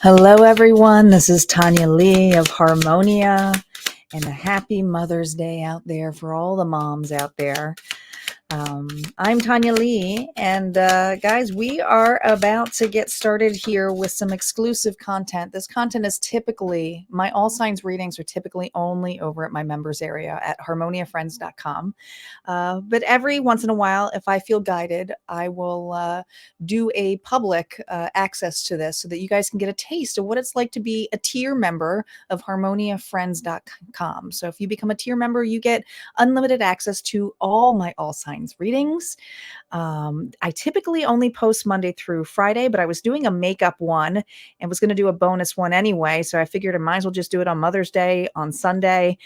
Hello, everyone. This is Tanya Lee of Harmonia, and a happy Mother's Day out there for all the moms out there. I'm Tanya Lee, and guys, we are about to get started here with some exclusive content. This content is typically, my all signs readings are typically only over at my members area at harmoniafriends.com. But every once in a while, if I feel guided, I will do a public access to this so that you guys can get a taste of what it's like to be a tier member of harmoniafriends.com. So if you become a tier member, you get unlimited access to all my all signs readings. I typically only post Monday through Friday, but I was doing a makeup one and was going to do a bonus one anyway. So I figured I might as well just do it on Mother's Day on Sunday.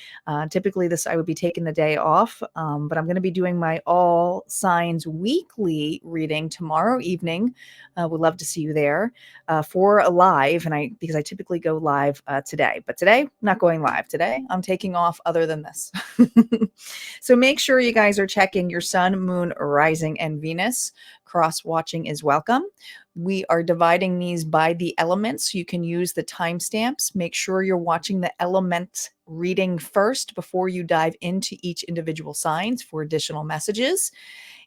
Typically I would be taking the day off, but I'm going to be doing my all signs weekly reading tomorrow evening. Would love to see you there for a live, because I typically go live today, but today not going live. Today I'm taking off other than this. So make sure you guys are checking your sun, moon, rising, and Venus. Cross watching is welcome. We are dividing these by the elements, so you can use the timestamps. Make sure you're watching the element reading first before you dive into each individual signs for additional messages.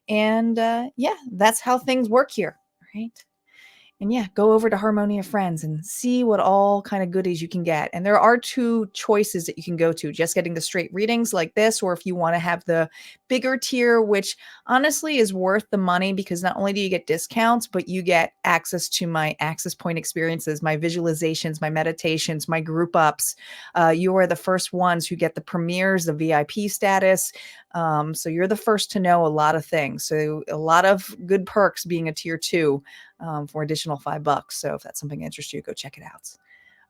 And yeah, that's how things work here, right? And yeah, go over to Harmonia Friends and see what all kind of goodies you can get. And there are two choices that you can go to, just getting the straight readings like this, or if you want to have the bigger tier, which honestly is worth the money, because not only do you get discounts, but you get access to my access point experiences, my visualizations, my meditations, my group ups. You are the first ones who get the premieres, the VIP status. So you're the first to know a lot of things. So a lot of good perks being a tier 2 for additional $5. So if that's something that interests you, go check it out.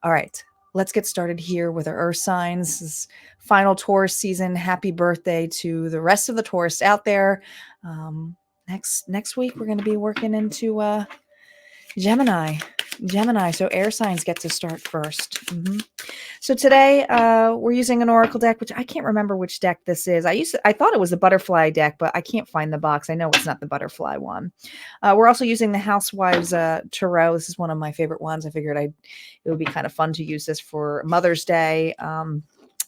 All right, let's get started here with our Earth signs. This is final Taurus season. Happy birthday to the rest of the Taurus out there. Next week, we're going to be working into Gemini. So air signs get to start first. So today we're using an oracle deck, which I can't remember which deck this is. I thought it was the butterfly deck, but I can't find the box. I know it's not the butterfly one. We're also using the Housewives Tarot. This is one of my favorite ones. I figured it would be kind of fun to use this for Mother's Day.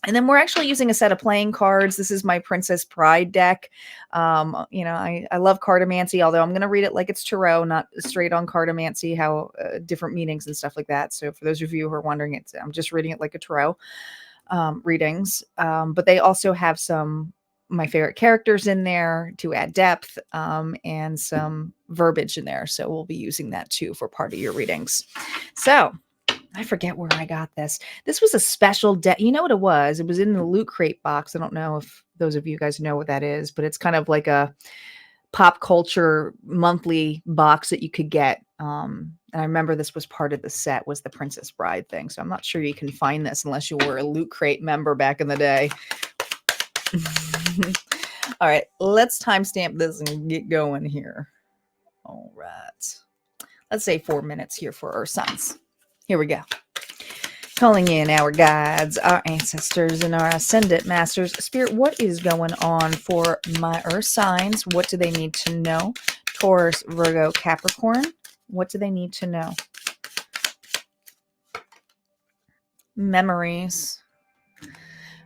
And then we're actually using a set of playing cards. This is my Princess Pride deck. I love cartomancy, although I'm going to read it like it's tarot, not straight on cartomancy, how different meanings and stuff like that. So for those of you who are wondering, I'm just reading it like a tarot readings. But they also have some my favorite characters in there to add depth and some verbiage in there. So we'll be using that too for part of your readings. So I forget where I got this. This was a special deck. You know what it was? It was in the Loot Crate box. I don't know if those of you guys know what that is, but it's kind of like a pop culture monthly box that you could get. And I remember this was part of the set, was the Princess Bride thing. So I'm not sure you can find this unless you were a Loot Crate member back in the day. All right, let's timestamp this and get going here. All right. Let's say 4 minutes here for our signs. Here we go. Calling in our guides, our ancestors, and our ascendant masters. Spirit, what is going on for my earth signs? What do they need to know? Taurus, Virgo, Capricorn. What do they need to know? Memories.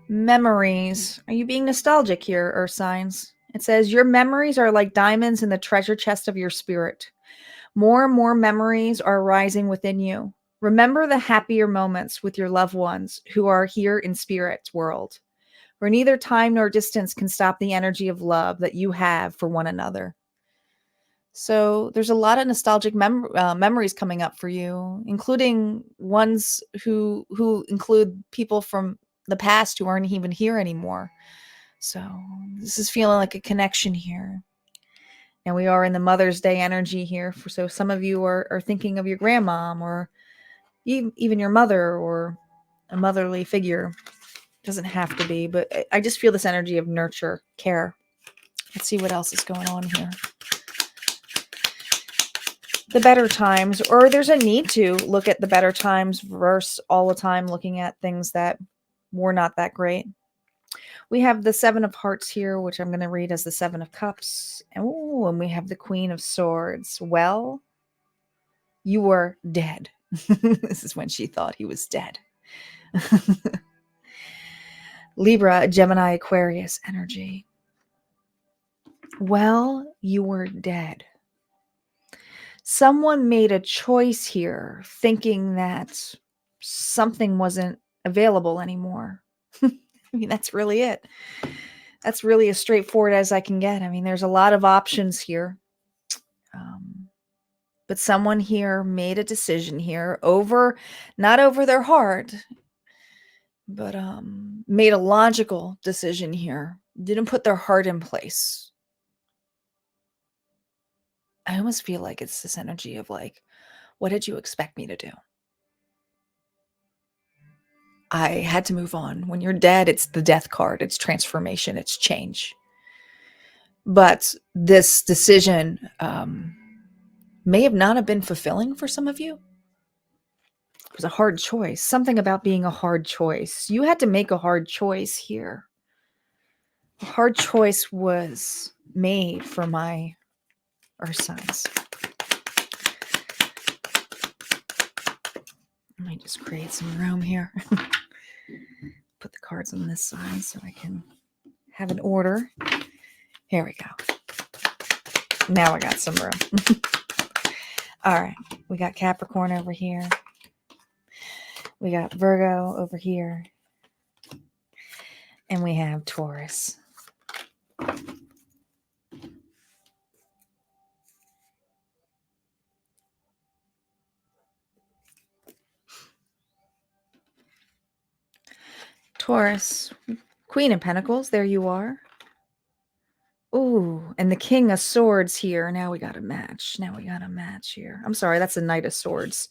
Memories. Are you being nostalgic here, earth signs? It says, your memories are like diamonds in the treasure chest of your spirit. More and more memories are rising within you. Remember the happier moments with your loved ones who are here in spirit's world, where neither time nor distance can stop the energy of love that you have for one another. So there's a lot of nostalgic memories coming up for you, including ones who include people from the past who aren't even here anymore. So this is feeling like a connection here. And we are in the Mother's Day energy here. So some of you are thinking of your grandmom or even your mother or a motherly figure. Doesn't have to be, but I just feel this energy of nurture, care. Let's see what else is going on here. The better times, or there's a need to look at the better times versus all the time looking at things that were not that great. We have the 7 of Hearts here, which I'm going to read as the 7 of Cups. And we have the Queen of Swords. Well, you were dead. This is when she thought he was dead. Libra, Gemini, Aquarius energy. Well, you were dead. Someone made a choice here thinking that something wasn't available anymore. I mean, that's really it. That's really as straightforward as I can get. I mean, there's a lot of options here. But someone here made a decision here not over their heart, but made a logical decision here. Didn't put their heart in place. I almost feel like it's this energy of like, what did you expect me to do? I had to move on. When you're dead, it's the death card. It's transformation. It's change. But this decision may have not have been fulfilling for some of you. It was a hard choice. Something about being a hard choice. You had to make a hard choice here. A hard choice was made for my earth signs. Let me just create some room here. Put the cards on this side so I can have an order. Here we go. Now I got some room. All right. We got Capricorn over here. We got Virgo over here. And we have Taurus. Taurus, Queen of Pentacles, there you are. Ooh, and the King of Swords here. Now we got a match. Here. I'm sorry, that's a Knight of Swords.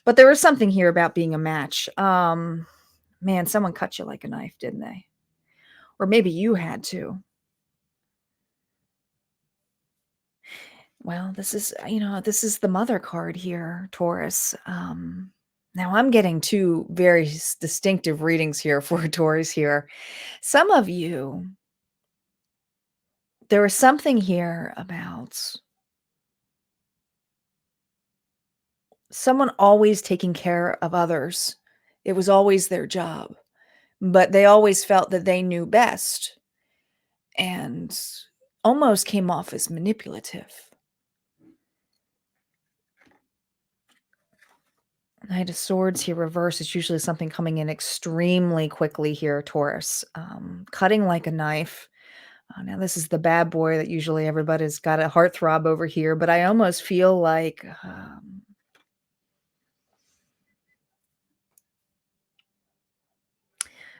But there was something here about being a match. Man, someone cut you like a knife, didn't they? Or maybe you had to. Well, this is the Mother card here, Taurus. Now I'm getting two very distinctive readings here for Taurus here. Some of you, there was something here about someone always taking care of others. It was always their job, but they always felt that they knew best and almost came off as manipulative. Knight of Swords here reverse is usually something coming in extremely quickly here, Taurus. Cutting like a knife. Now this is the bad boy that usually everybody's got a heartthrob over here, but I almost feel like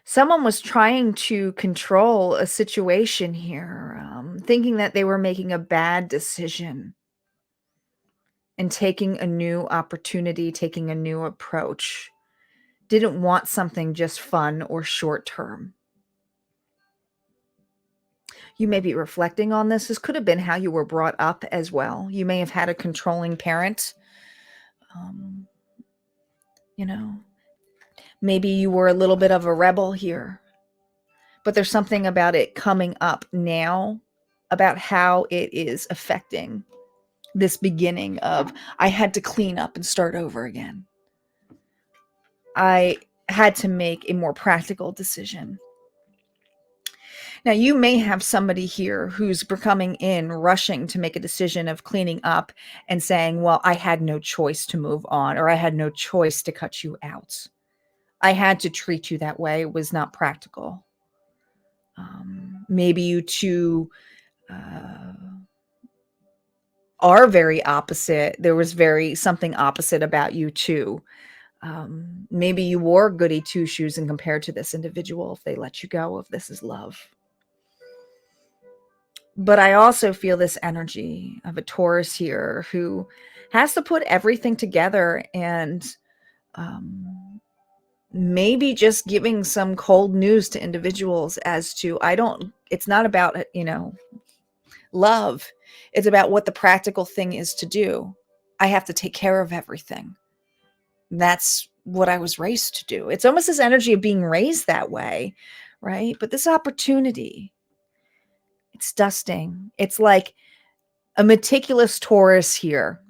someone was trying to control a situation here, thinking that they were making a bad decision and taking a new opportunity, taking a new approach. Didn't want something just fun or short term. You may be reflecting on this. This could have been how you were brought up as well. You may have had a controlling parent. Maybe you were a little bit of a rebel here. But there's something about it coming up now about how it is affecting this beginning of, I had to clean up and start over again. I had to make a more practical decision. Now, you may have somebody here who's coming in, rushing to make a decision of cleaning up and saying, well, I had no choice to move on, or I had no choice to cut you out. I had to treat you that way. It was not practical. Maybe you two are very opposite. There was something opposite about you too. Maybe you wore goody two shoes and compared to this individual if they let you go, if this is love. But I also feel this energy of a Taurus here who has to put everything together and maybe just giving some cold news to individuals as to, it's not about, love. It's about what the practical thing is to do. I have to take care of everything. That's what I was raised to do. It's almost this energy of being raised that way, right? But this opportunity, it's dusting. It's like a meticulous Taurus here.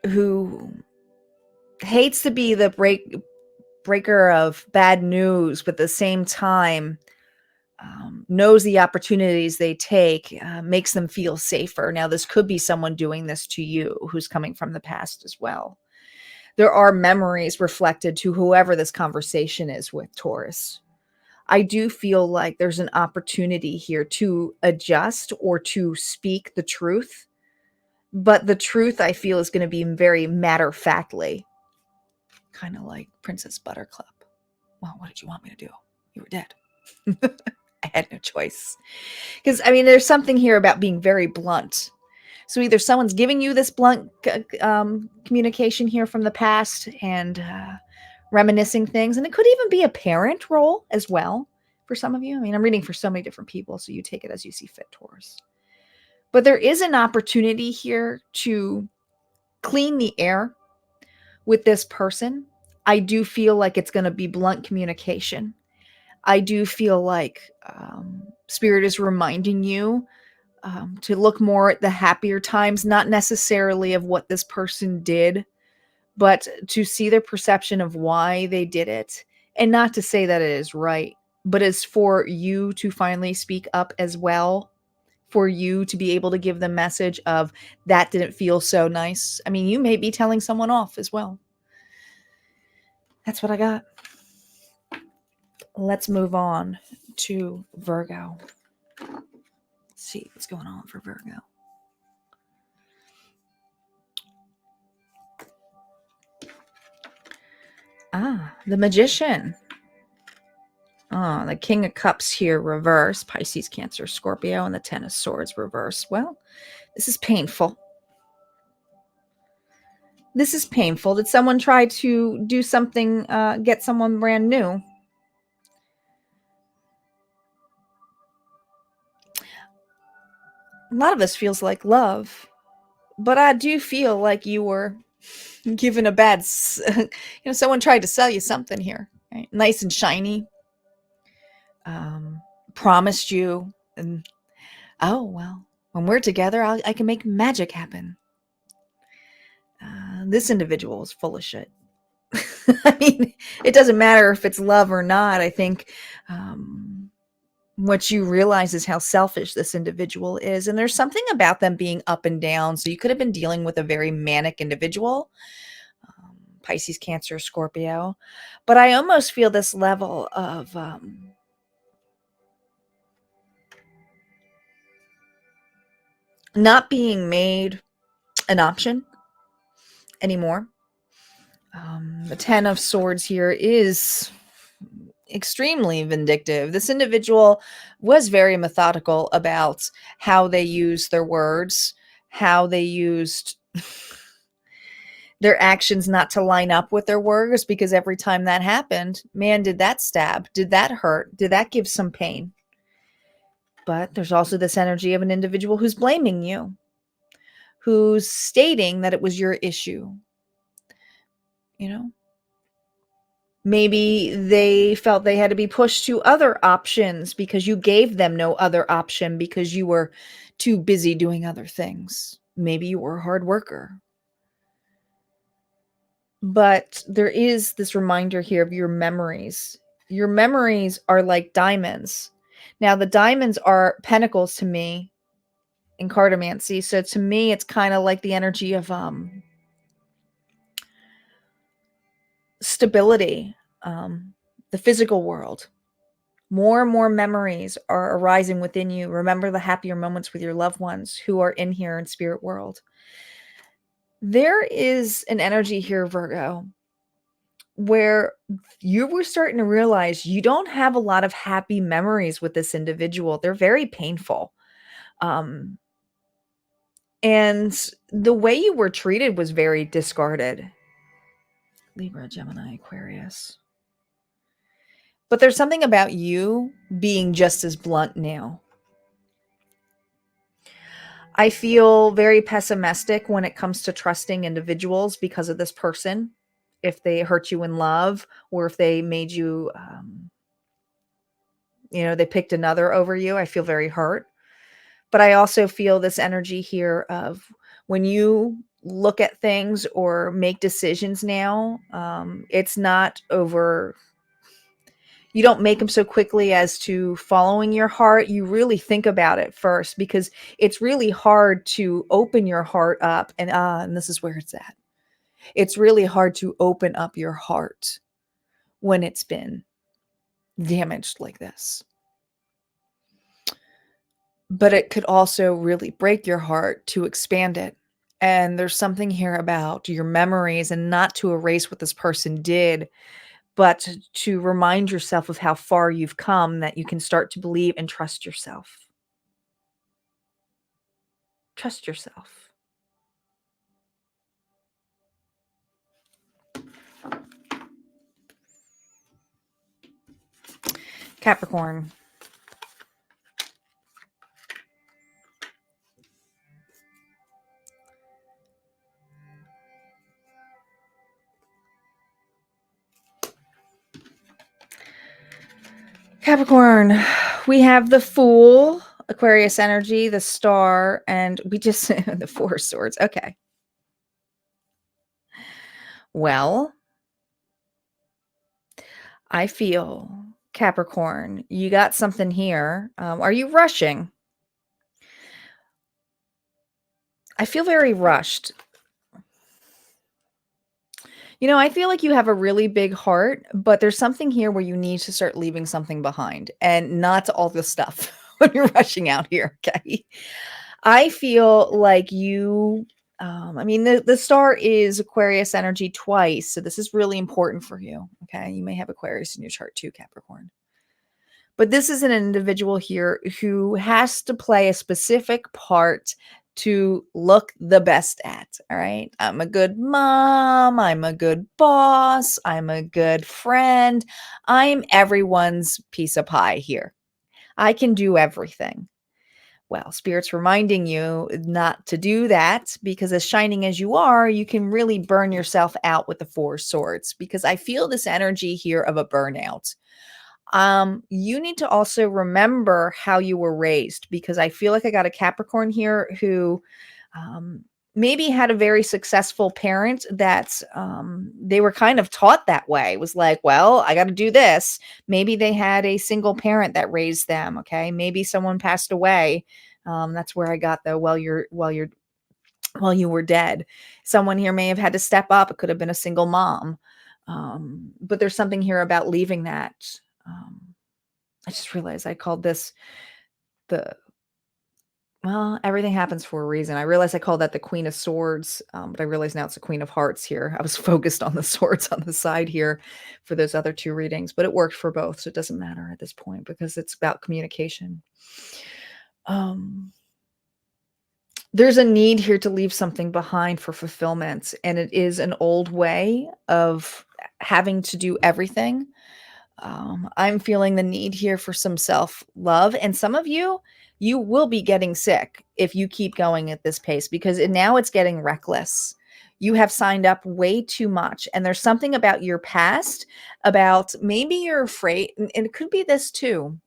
who hates to be the breaker of bad news, but at the same time knows the opportunities they take makes them feel safer. Now, this could be someone doing this to you who's coming from the past as well. There are memories reflected to whoever this conversation is with, Taurus. I do feel like there's an opportunity here to adjust or to speak the truth. But the truth, I feel, is going to be very matter-of-factly, kind of like Princess Buttercup. Well, what did you want me to do? You were dead. I had no choice. Because, I mean, there's something here about being very blunt. So either someone's giving you this blunt communication here from the past and reminiscing things, and it could even be a parent role as well for some of you. I mean, I'm reading for so many different people, so you take it as you see fit, Taurus. But there is an opportunity here to clean the air with this person. I do feel like it's going to be blunt communication. I do feel like Spirit is reminding you to look more at the happier times, not necessarily of what this person did, but to see their perception of why they did it. And not to say that it is right, but it's for you to finally speak up as well, for you to be able to give the message of that didn't feel so nice. I mean, you may be telling someone off as well. That's what I got. Let's move on to Virgo. Let's see what's going on for Virgo. The Magician. The King of Cups here reverse. Pisces, Cancer, Scorpio, and the Ten of Swords reverse. Well, this is painful. This is painful. Did someone try to do something, get someone brand new? A lot of this feels like love, but I do feel like you were given a bad, someone tried to sell you something here, right? Nice and shiny, promised you, and oh, well, when we're together, I can make magic happen. This individual is full of shit. I mean, it doesn't matter if it's love or not. I think what you realize is how selfish this individual is. And there's something about them being up and down. So you could have been dealing with a very manic individual, Pisces, Cancer, Scorpio. But I almost feel this level of not being made an option anymore. The Ten of Swords here is extremely vindictive. This individual was very methodical about how they used their words, how they used their actions not to line up with their words, because every time that happened, man, did that stab, did that hurt, did that give some pain? But there's also this energy of an individual who's blaming you, who's stating that it was your issue. Maybe they felt they had to be pushed to other options because you gave them no other option because you were too busy doing other things. Maybe you were a hard worker. But there is this reminder here of your memories. Your memories are like diamonds. Now, the diamonds are pentacles to me in cartomancy. So to me, it's kind of like the energy of stability, the physical world. More and more memories are arising within you. Remember the happier moments with your loved ones who are in here in spirit world. There is an energy here, Virgo, where you were starting to realize you don't have a lot of happy memories with this individual. They're very painful. And the way you were treated was very discarded. Libra, Gemini, Aquarius. But there's something about you being just as blunt now. I feel very pessimistic when it comes to trusting individuals because of this person. If they hurt you in love, or if they made you, they picked another over you, I feel very hurt. But I also feel this energy here of when you look at things or make decisions now. It's not over. You don't make them so quickly as to following your heart. You really think about it first, because it's really hard to open your heart up. And this is where it's at. It's really hard to open up your heart when it's been damaged like this. But it could also really break your heart to expand it. And there's something here about your memories, and not to erase what this person did, but to remind yourself of how far you've come, that you can start to believe and trust yourself. Trust yourself. Capricorn. Capricorn, we have the Fool, Aquarius energy, the Star, and we just the Four of Swords. Okay. Well, I feel, Capricorn, you got something here. Are you rushing? I feel very rushed. You know, I feel like you have a really big heart, but there's something here where you need to start leaving something behind, and not all the stuff when you're rushing out here. Okay. I feel like you, I mean, the star is Aquarius energy twice. So this is really important for you. Okay. You may have Aquarius in your chart too, Capricorn. But this is an individual here who has to play a specific part to look the best at. All right. I'm a good mom. I'm a good boss. I'm a good friend. I'm everyone's piece of pie here. I can do everything. Well, Spirit's reminding you not to do that, because as shining as you are, you can really burn yourself out with the Four Swords, because I feel this energy here of a burnout. You need to also remember how you were raised, because I feel like I got a Capricorn here who maybe had a very successful parent that they were kind of taught that way. It was like, well, I got to do this. Maybe they had a single parent that raised them. Okay. Maybe someone passed away. That's where I got the while you were dead. Someone here may have had to step up. It could have been a single mom. But there's something here about leaving that. I just realized I called this the well, everything happens for a reason. I realized I called that the Queen of Swords, but I realize now it's the Queen of Hearts here. I was focused on the swords on the side here for those other two readings, but it worked for both, so it doesn't matter at this point because it's about communication. There's a need here to leave something behind for fulfillment, and it is an old way of having to do everything. I'm feeling the need here for some self-love, and some of you will be getting sick if you keep going at this pace, because now it's getting reckless. You have signed up way too much, and there's something about your past, about maybe you're afraid, and it could be this too.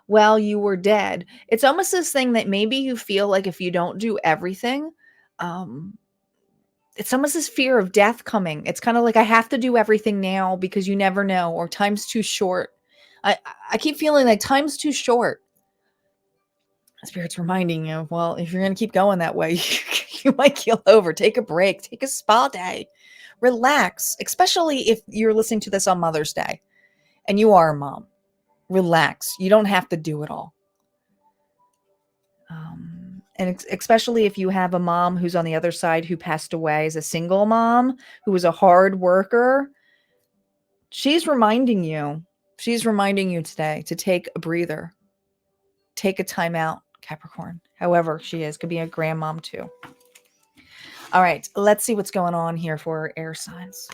While you were dead, it's almost this thing that maybe you feel like if you don't do everything, um, it's almost this fear of death coming. It's kind of like, I have to do everything now because you never know, or time's too short. I keep feeling like time's too short. Spirit's reminding you, well, if you're going to keep going that way, you might keel over. Take a break. Take a spa day. Relax, especially if you're listening to this on Mother's Day and you are a mom. Relax. You don't have to do it all. And especially if you have a mom who's on the other side who passed away as a single mom, who was a hard worker, she's reminding you today to take a breather, take a time out, Capricorn, however she is. Could be a grandmom too. All right, let's see what's going on here for air signs.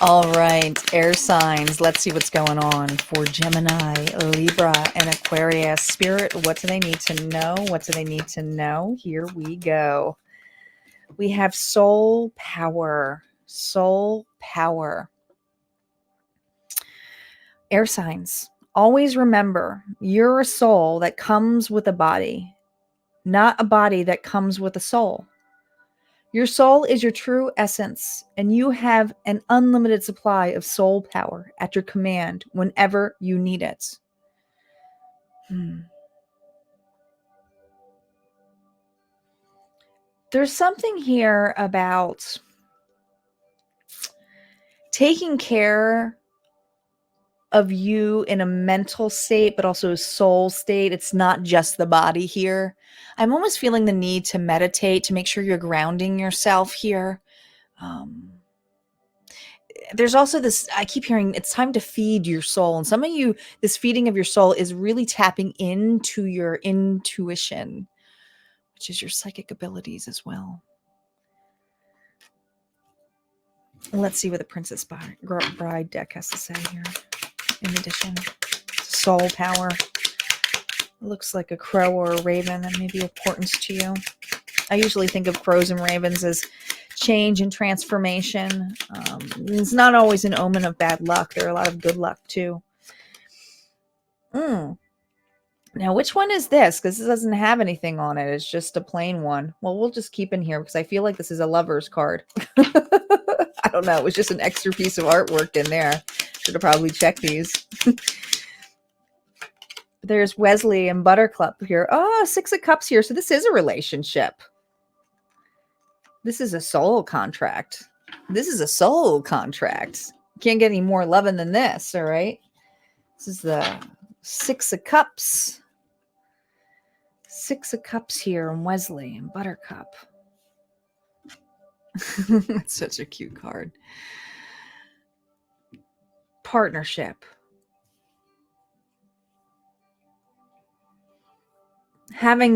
All right, air signs. Let's see what's going on for Gemini, Libra, and Aquarius. Spirit, what do they need to know? What do they need to know? Here we go. We have soul power. Soul power. Air signs. Always remember, you're a soul that comes with a body, not a body that comes with a soul. Your soul is your true essence, and you have an unlimited supply of soul power at your command whenever you need it. There's something here about taking care of you in a mental state, but also a soul state. It's not just the body here. I'm almost feeling the need to meditate, to make sure you're grounding yourself here. There's also this, I keep hearing it's time to feed your soul. And some of you, this feeding of your soul is really tapping into your intuition, which is your psychic abilities as well. Let's see what the Princess Bride deck has to say here. In addition, soul power. It looks like a crow or a raven that may be of importance to you. I usually think of crows and ravens as change and transformation. It's not always an omen of bad luck. There are a lot of good luck too. Now, which one is this? Because this doesn't have anything on it. It's just a plain one. Well, we'll just keep in here because I feel like this is a lover's card. I don't know. It was just an extra piece of artwork in there. Should have probably checked these. There's Wesley and Buttercup here. Oh, Six of Cups here. So this is a relationship. This is a soul contract. This is a soul contract. Can't get any more loving than this, all right? This is the Six of Cups. Six of Cups here, and Wesley and Buttercup. It's such a cute card. Partnership.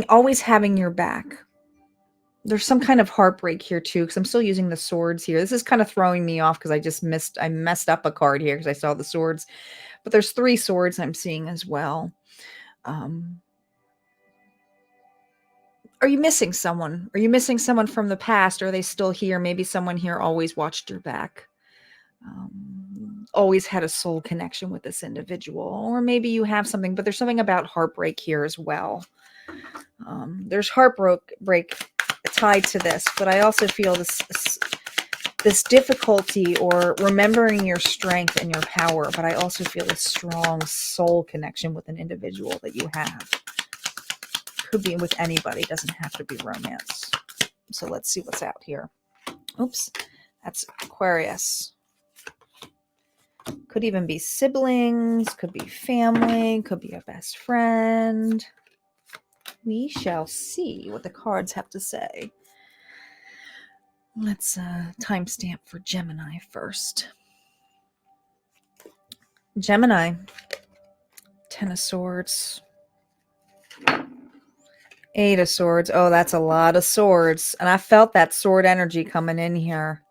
Always having your back. There's some kind of heartbreak here too, because I'm still using the swords here. This is kind of throwing me off because I messed up a card here because I saw the swords. But there's 3 swords I'm seeing as well. Are you missing someone? Are you missing someone from the past? Or are they still here? Maybe someone here always watched your back. Always had a soul connection with this individual. Or maybe you have something, but there's something about heartbreak here as well. There's heartbreak tied to this, but I also feel this difficulty or remembering your strength and your power, but I also feel a strong soul connection with an individual that you have. Could be with anybody, doesn't have to be romance. So let's see what's out here. Oops, that's Aquarius. Could even be siblings, could be family, could be a best friend. We shall see what the cards have to say. Let's timestamp for Gemini first. Gemini, 10 of Swords, 8 of Swords. Oh, that's a lot of swords. And I felt that sword energy coming in here.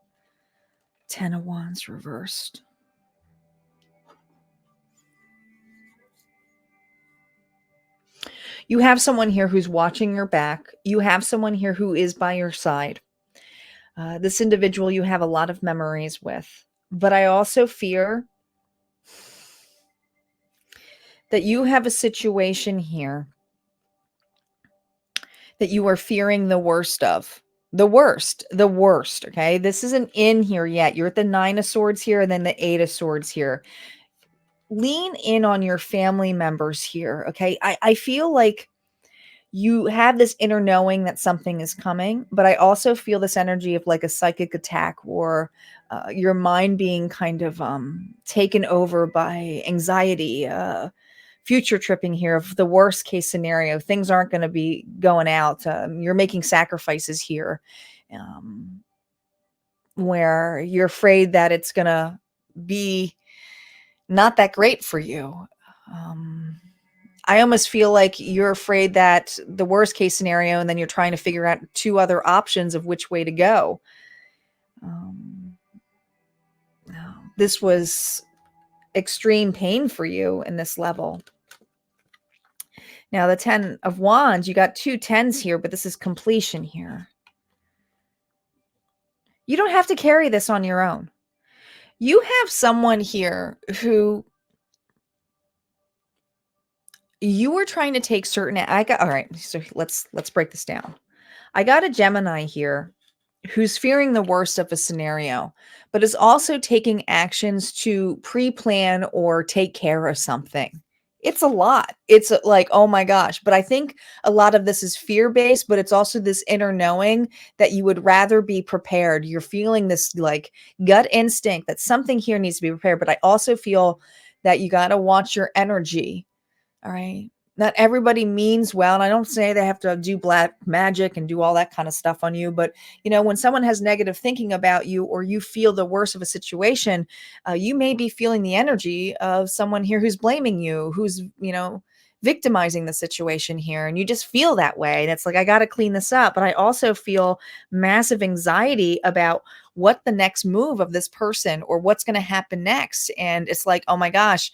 10 of Wands reversed. You have someone here who's watching your back. You have someone here who is by your side. This individual you have a lot of memories with. But I also fear that you have a situation here that you are fearing the worst of. The worst, okay? This isn't in here yet. You're at the 9 of Swords here and then the 8 of Swords here. Lean in on your family members here, okay? I feel like you have this inner knowing that something is coming, but I also feel this energy of like a psychic attack or your mind being kind of taken over by anxiety, future tripping here of the worst case scenario. Things aren't going to be going out. You're making sacrifices here where you're afraid that it's going to be not that great for you. I almost feel like you're afraid that the worst case scenario, and then you're trying to figure out 2 other options of which way to go. this was extreme pain for you in this level. Now, the 10 of Wands, you got 2 10s here, but this is completion here. You don't have to carry this on your own. You have someone here who you were trying to take certain, all right, so let's break this down. I got a Gemini here who's fearing the worst of a scenario, but is also taking actions to pre-plan or take care of something. It's a lot. It's like, oh my gosh. But I think a lot of this is fear-based, but it's also this inner knowing that you would rather be prepared. You're feeling this like gut instinct that something here needs to be prepared. But I also feel that you got to watch your energy. All right. Not everybody means well. And I don't say they have to do black magic and do all that kind of stuff on you. But, you know, when someone has negative thinking about you or you feel the worst of a situation, you may be feeling the energy of someone here who's blaming you, who's, you know, victimizing the situation here. And you just feel that way. And it's like, I got to clean this up. But I also feel massive anxiety about what the next move of this person or what's going to happen next. And it's like, oh my gosh,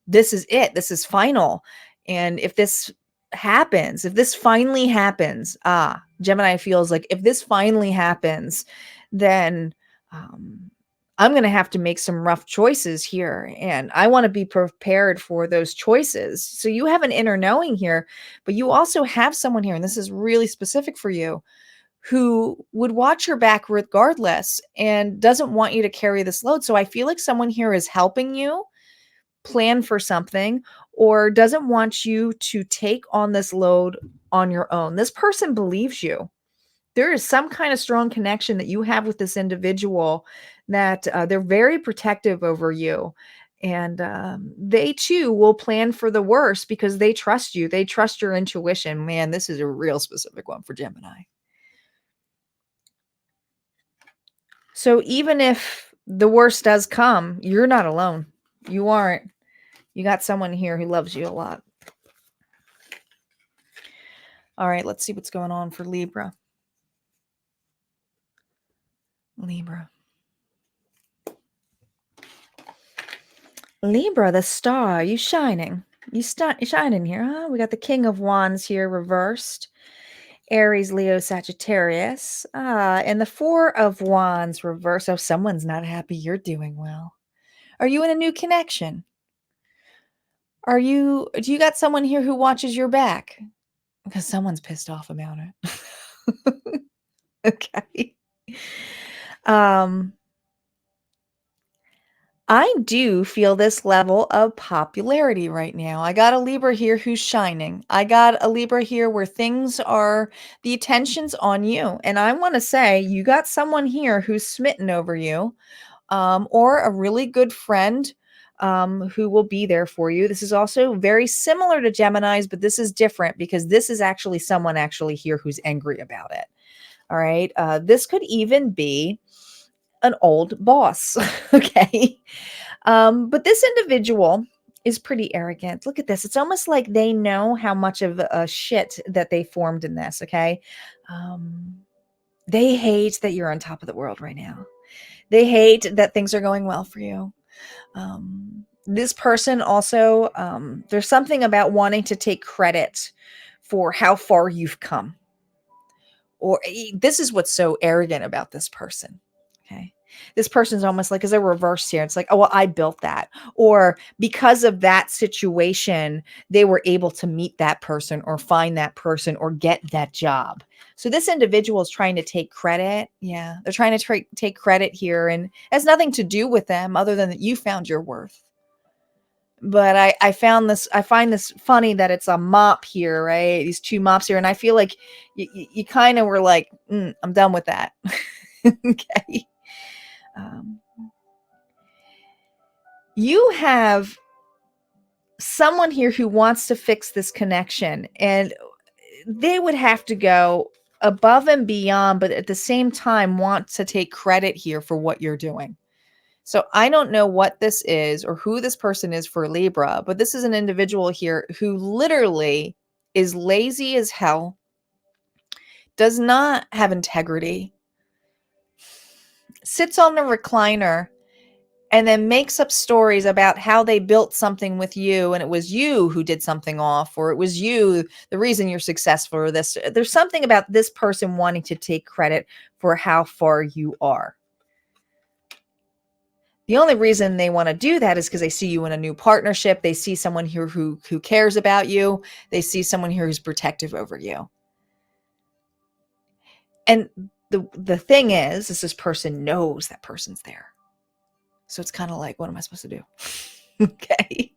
this is it. This is final. And if this happens, if this finally happens, Gemini feels like if this finally happens, then I'm going to have to make some rough choices here. And I want to be prepared for those choices. So you have an inner knowing here, but you also have someone here, and this is really specific for you, who would watch your back regardless and doesn't want you to carry this load. So I feel like someone here is helping you plan for something or doesn't want you to take on this load on your own. This person believes you. There is some kind of strong connection that you have with this individual that they're very protective over you. And they too will plan for the worst because they trust you. They trust your intuition. Man, this is a real specific one for Gemini. So even if the worst does come, you're not alone. You aren't. You got someone here who loves you a lot. All right, let's see what's going on for Libra. Libra, the star, you shining. You shining here, huh? We got the King of Wands here reversed. Aries, Leo, Sagittarius. And the Four of Wands reversed. Oh, someone's not happy you're doing well. Are you in a new connection? Do you got someone here who watches your back? Because someone's pissed off about it. Okay. I do feel this level of popularity right now. I got a Libra here who's shining. I got a Libra here where the attention's on you. And I want to say you got someone here who's smitten over you, or a really good friend who will be there for you. This is also very similar to Gemini's, but this is different because this is actually someone actually here who's angry about it. All right. This could even be an old boss. Okay. But this individual is pretty arrogant. Look at this. It's almost like they know how much of a shit that they formed in this. Okay. They hate that you're on top of the world right now. They hate that things are going well for you. This person also, there's something about wanting to take credit for how far you've come. Or this is what's so arrogant about this person. Okay. This person's almost like, as a reverse here. It's like, oh, well, I built that. Or because of that situation, they were able to meet that person or find that person or get that job. So this individual is trying to take credit. Yeah. They're trying to take credit here, and it has nothing to do with them other than that you found your worth. But I find this funny that it's a mop here, right? These two mops here. And I feel like you kind of were like, I'm done with that. Okay. You have someone here who wants to fix this connection, and they would have to go above and beyond, but at the same time want to take credit here for what you're doing. So I don't know what this is or who this person is for Libra, but this is an individual here who literally is lazy as hell, does not have integrity, sits on the recliner and then makes up stories about how they built something with you and it was you who did something off, or it was you, the reason you're successful, or this. There's something about this person wanting to take credit for how far you are. The only reason they want to do that is because they see you in a new partnership. They see someone here who cares about you. They see someone here who's protective over you. And the thing is this person knows that person's there. So it's kind of like, what am I supposed to do? Okay.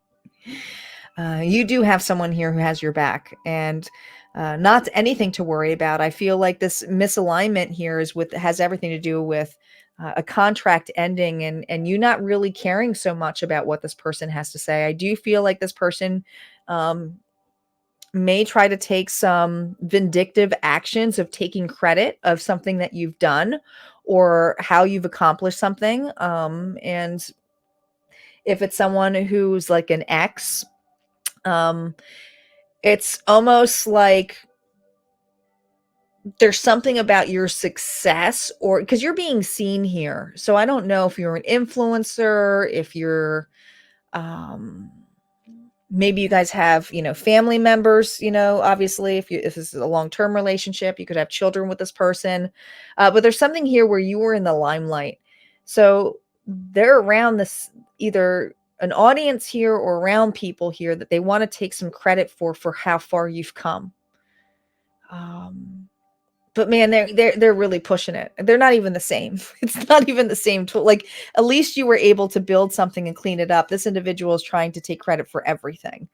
You do have someone here who has your back, and not anything to worry about. I feel like this misalignment here has everything to do with a contract ending, and you not really caring so much about what this person has to say. I do feel like this person may try to take some vindictive actions of taking credit of something that you've done or how you've accomplished something. And if it's someone who's like an ex, it's almost like there's something about your success, or because you're being seen here. So I don't know if you're an influencer, if you're maybe you guys have, family members, obviously if this is a long-term relationship, you could have children with this person. But there's something here where you were in the limelight. So they're around this, either an audience here or around people here that they want to take some credit for how far you've come. But man, they're really pushing it. They're not even the same. It's not even the same tool. Like, at least you were able to build something and clean it up. This individual is trying to take credit for everything.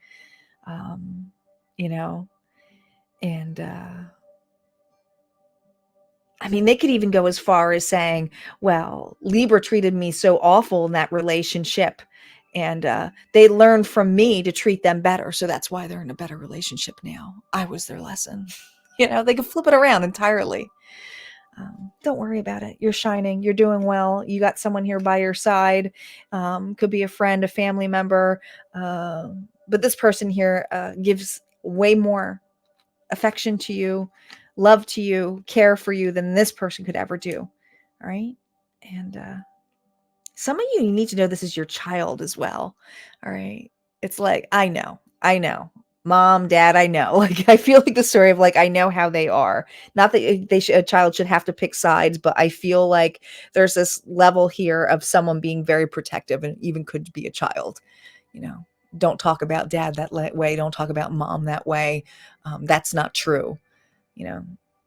And I mean, they could even go as far as saying, well, Libra treated me so awful in that relationship, and they learned from me to treat them better. So that's why they're in a better relationship now. I was their lesson. They can flip it around entirely. Don't worry about it. You're shining. You're doing well. You got someone here by your side. Could be a friend, a family member. But this person here gives way more affection to you, love to you, care for you than this person could ever do. All right. And some of you need to know this is your child as well. All right. It's like, I know. Mom, dad, I know. Like, I feel like the story of, like, I know how they are. Not that a child should have to pick sides, but I feel like there's this level here of someone being very protective, and even could be a child. Don't talk about dad that way. Don't talk about mom that way. That's not true.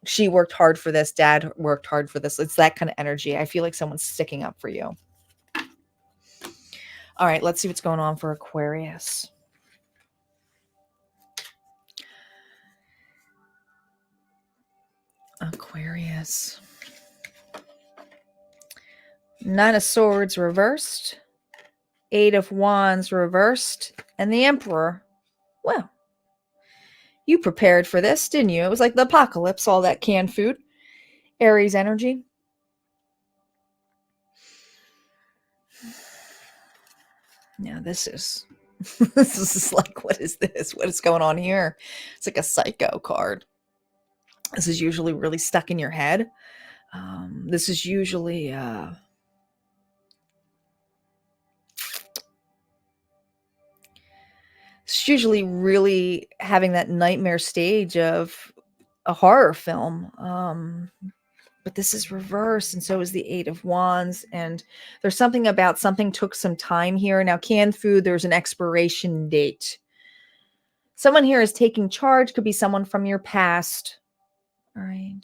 She worked hard for this. Dad worked hard for this. It's that kind of energy. I feel like someone's sticking up for you. All right, let's see what's going on for Aquarius. Aquarius. Nine of Swords reversed. Eight of Wands reversed. And the Emperor. Well, you prepared for this, didn't you? It was like the apocalypse, all that canned food. Aries energy. Now this is this is like, what is this? What is going on here? It's like a psycho card. This is usually really stuck in your head. This is usually it's usually really having that nightmare stage of a horror film. But this is reversed, and so is the Eight of Wands. And there's something about something took some time here. Now, canned food, there's an expiration date. Someone here is taking charge. Could be someone from your past. All right.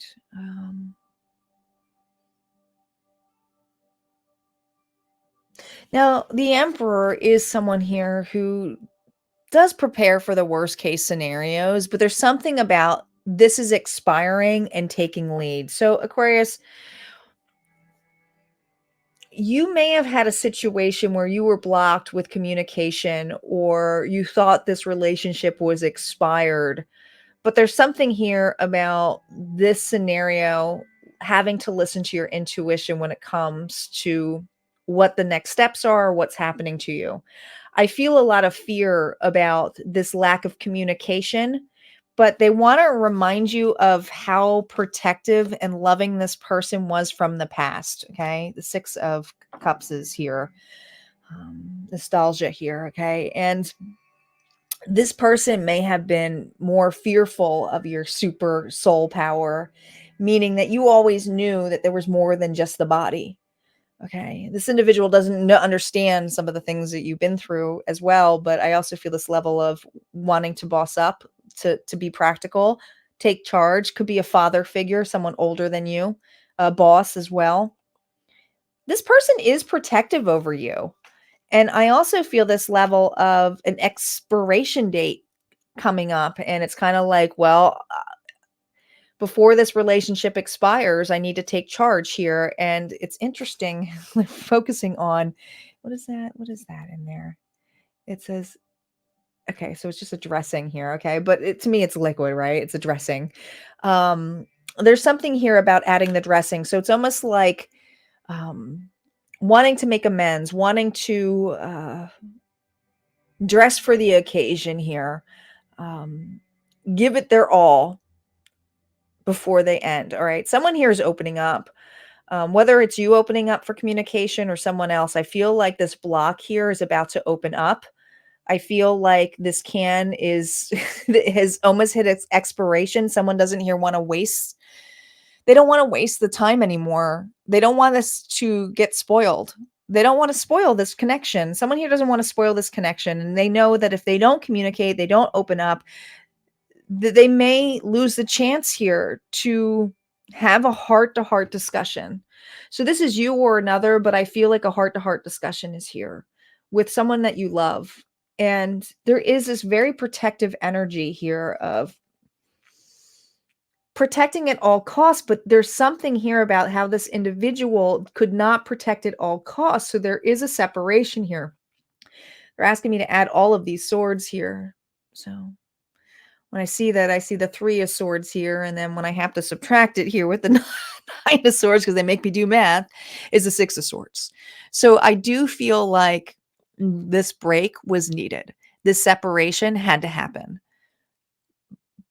Now, the Emperor is someone here who does prepare for the worst case scenarios, but there's something about this is expiring and taking lead. So, Aquarius, you may have had a situation where you were blocked with communication, or you thought this relationship was expired, but there's something here about this scenario having to listen to your intuition when it comes to what the next steps are, what's happening to you. I feel a lot of fear about this lack of communication, but they want to remind you of how protective and loving this person was from the past. Okay. The Six of Cups is here. nostalgia here. Okay. And this person may have been more fearful of your super soul power, meaning that you always knew that there was more than just the body. Okay. This individual doesn't understand some of the things that you've been through as well, but I also feel this level of wanting to boss up, to be practical, take charge. Could be a father figure, someone older than you, a boss as well. This person is protective over you. And I also feel this level of an expiration date coming up. And it's kind of like, well, before this relationship expires, I need to take charge here. And it's interesting focusing on what is that? What is that in there? It says, okay, so it's just a dressing here. Okay. But to me, it's liquid, right? It's a dressing. Um, there's something here about adding the dressing. So it's almost like um, wanting to make amends, wanting to dress for the occasion here. Um, give it their all before they end. All right. Someone here is opening up. Whether it's you opening up for communication or someone else, I feel like this block here is about to open up. I feel like this can is has almost hit its expiration. Someone doesn't here want to waste. They don't want to waste the time anymore. They don't want this to get spoiled. They don't want to spoil this connection. Someone here doesn't want to spoil this connection. And they know that if they don't communicate, they don't open up, they may lose the chance here to have a heart-to-heart discussion. So this is you or another, but I feel like a heart-to-heart discussion is here with someone that you love. And there is this very protective energy here of protecting at all costs, but there's something here about how this individual could not protect at all costs. So there is a separation here. They're asking me to add all of these swords here. So when I see that, I see the 3 of swords here. And then when I have to subtract it here with the 9 of swords, because they make me do math, is the 6 of swords. So I do feel like this break was needed. This separation had to happen.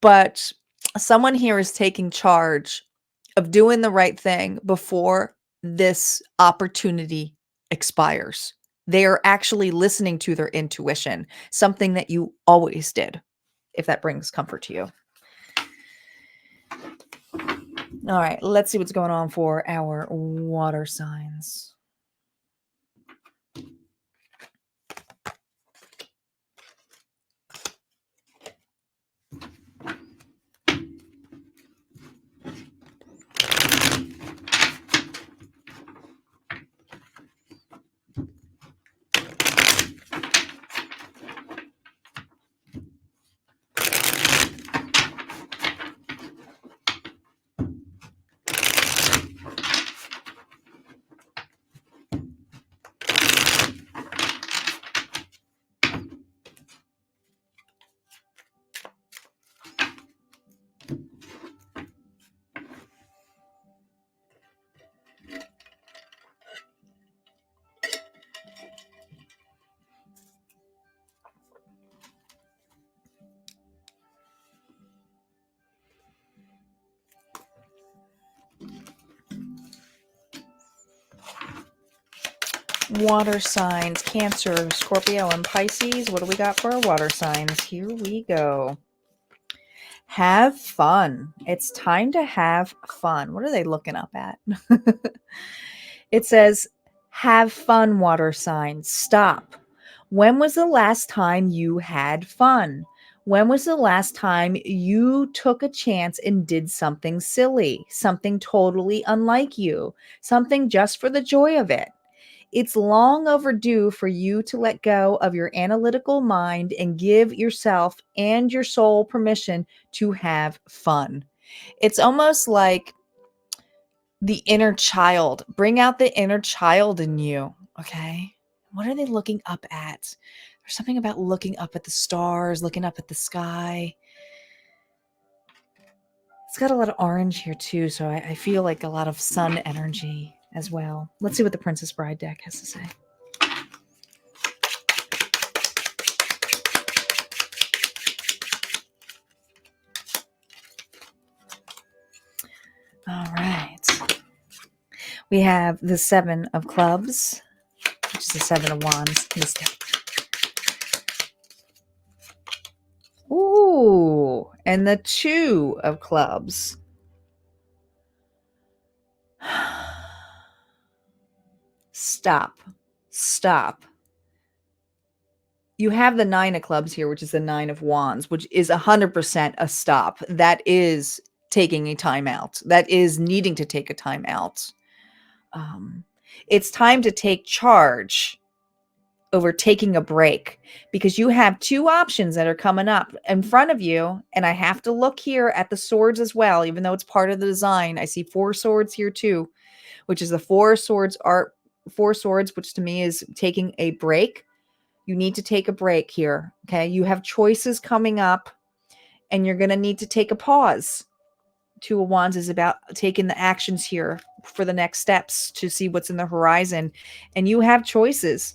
But someone here is taking charge of doing the right thing before this opportunity expires. They are actually listening to their intuition, something that you always did, if that brings comfort to you. All right, let's see what's going on for our water signs. Water signs, Cancer, Scorpio, and Pisces. What do we got for our water signs? Here we go. Have fun. It's time to have fun. What are they looking up at? It says, have fun, water signs. Stop. When was the last time you had fun? When was the last time you took a chance and did something silly, something totally unlike you, something just for the joy of it? It's long overdue for you to let go of your analytical mind and give yourself and your soul permission to have fun. It's almost like the inner child. Bring out the inner child in you. Okay. What are they looking up at? There's something about looking up at the stars, looking up at the sky. It's got a lot of orange here too, so I feel like a lot of sun energy as well. Let's see what the Princess Bride deck has to say. All right. We have the 7 of Clubs, which is the Seven of Wands. Ooh, and the Two of Clubs. Stop. You have the Nine of Clubs here, which is the Nine of Wands, which is 100% a stop. That is taking a time out. That is needing to take a time out. It's time to take charge over taking a break, because you have two options that are coming up in front of you. And I have to look here at the swords as well, even though it's part of the design. I see 4 swords here too, which is the 4 swords which to me is taking a break. You need to take a break here. Okay. You have choices coming up and you're going to need to take a pause. Two of Wands is about taking the actions here for the next steps to see what's in the horizon. And you have choices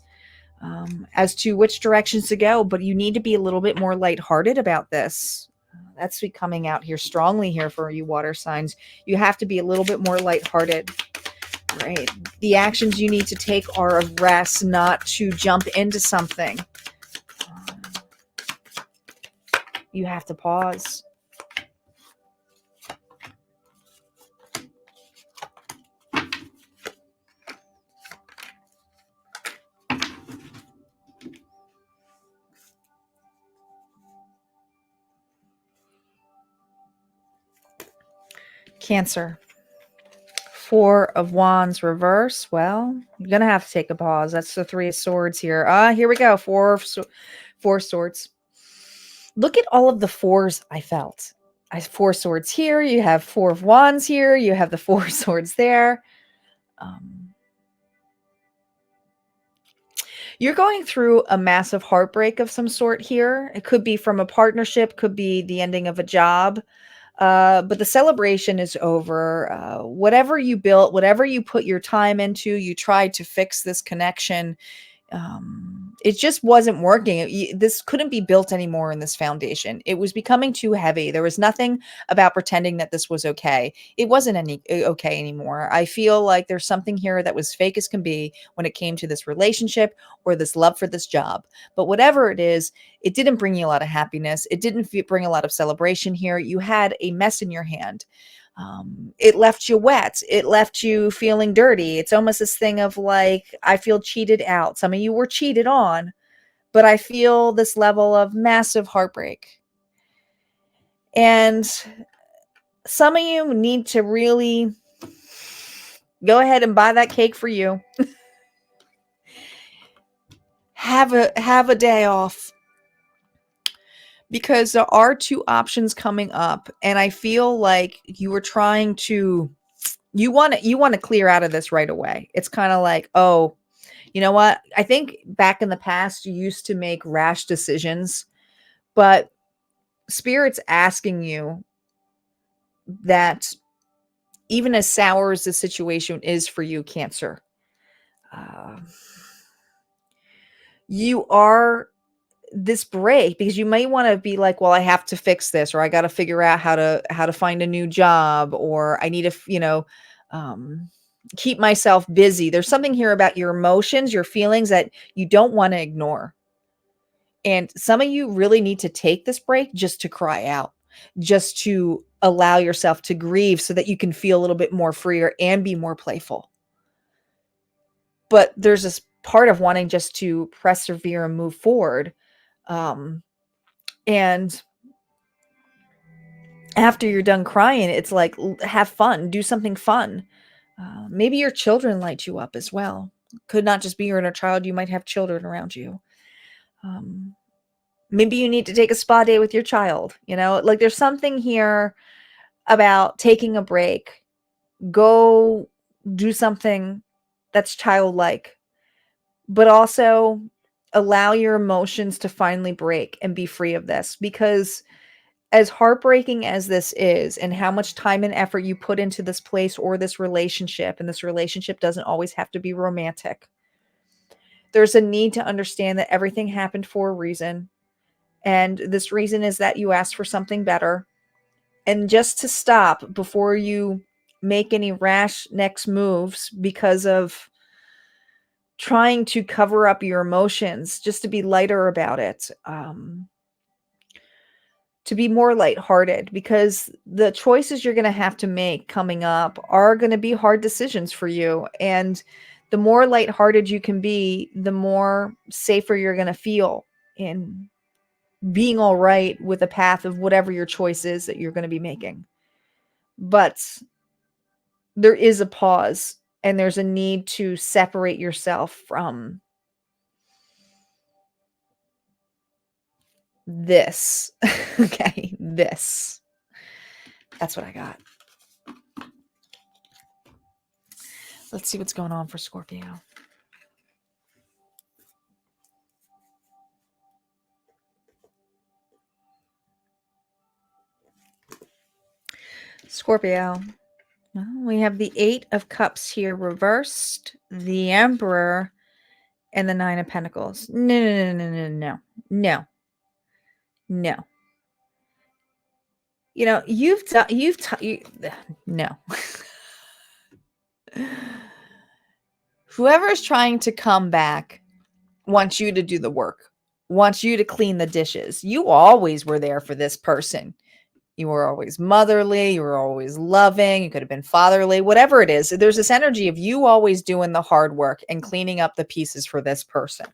as to which directions to go, but you need to be a little bit more lighthearted about this. That's coming out here strongly here for you water signs. You have to be a little bit more lighthearted. Right. The actions you need to take are of rest, not to jump into something. You have to pause. Cancer. 4 of Wands reverse. Well, you're going to have to take a pause. That's the 3 of Swords here. Here we go. 4 Swords. Look at all of the 4s I felt. I have 4 swords here. You have 4 of Wands here. You have the 4 swords there. You're going through a massive heartbreak of some sort here. It could be from a partnership, could be the ending of a job. But the celebration is over. Whatever you built, whatever you put your time into, you tried to fix this connection. It just wasn't working. This couldn't be built anymore in this foundation. It was becoming too heavy. There was nothing about pretending that this was okay. It wasn't okay anymore. I feel like there's something here that was fake as can be when it came to this relationship or this love for this job. But whatever it is, it didn't bring you a lot of happiness. It didn't bring a lot of celebration here. You had a mess in your hand. It left you wet. It left you feeling dirty. It's almost this thing of like, I feel cheated out. Some of you were cheated on, but I feel this level of massive heartbreak. And some of you need to really go ahead and buy that cake for you. Have a day off. Because there are 2 options coming up, and I feel like you were trying to, you want to clear out of this right away. It's kind of like, oh, you know what? I think back in the past, you used to make rash decisions, but Spirit's asking you that even as sour as the situation is for you, Cancer, you are this break, because you may want to be like, well, I have to fix this, or I got to figure out how to find a new job, or I need to, keep myself busy. There's something here about your emotions, your feelings that you don't want to ignore. And some of you really need to take this break just to cry out, just to allow yourself to grieve so that you can feel a little bit more freer and be more playful. But there's this part of wanting just to persevere and move forward. And after you're done crying, it's like, have fun, do something fun. Maybe your children light you up as well. Could not just be your inner child. You might have children around you. Maybe you need to take a spa day with your child. Like there's something here about taking a break. Go do something that's childlike, but also allow your emotions to finally break and be free of this. Because as heartbreaking as this is, and how much time and effort you put into this place or this relationship, and this relationship doesn't always have to be romantic, there's a need to understand that everything happened for a reason. And this reason is that you asked for something better. And just to stop before you make any rash next moves because of trying to cover up your emotions just to be lighter about it. To be more lighthearted, because the choices you're going to have to make coming up are going to be hard decisions for you. And the more lighthearted you can be, the more safer you're going to feel in being all right with the path of whatever your choice is that you're going to be making. But there is a pause, and there's a need to separate yourself from this. Okay, this. That's what I got. Let's see what's going on for Scorpio. Scorpio. Well, we have the 8 of Cups here reversed, the Emperor, and the 9 of Pentacles. No. You know, no. Whoever is trying to come back wants you to do the work, wants you to clean the dishes. You always were there for this person. You were always motherly. You were always loving. You could have been fatherly, whatever it is. There's this energy of you always doing the hard work and cleaning up the pieces for this person.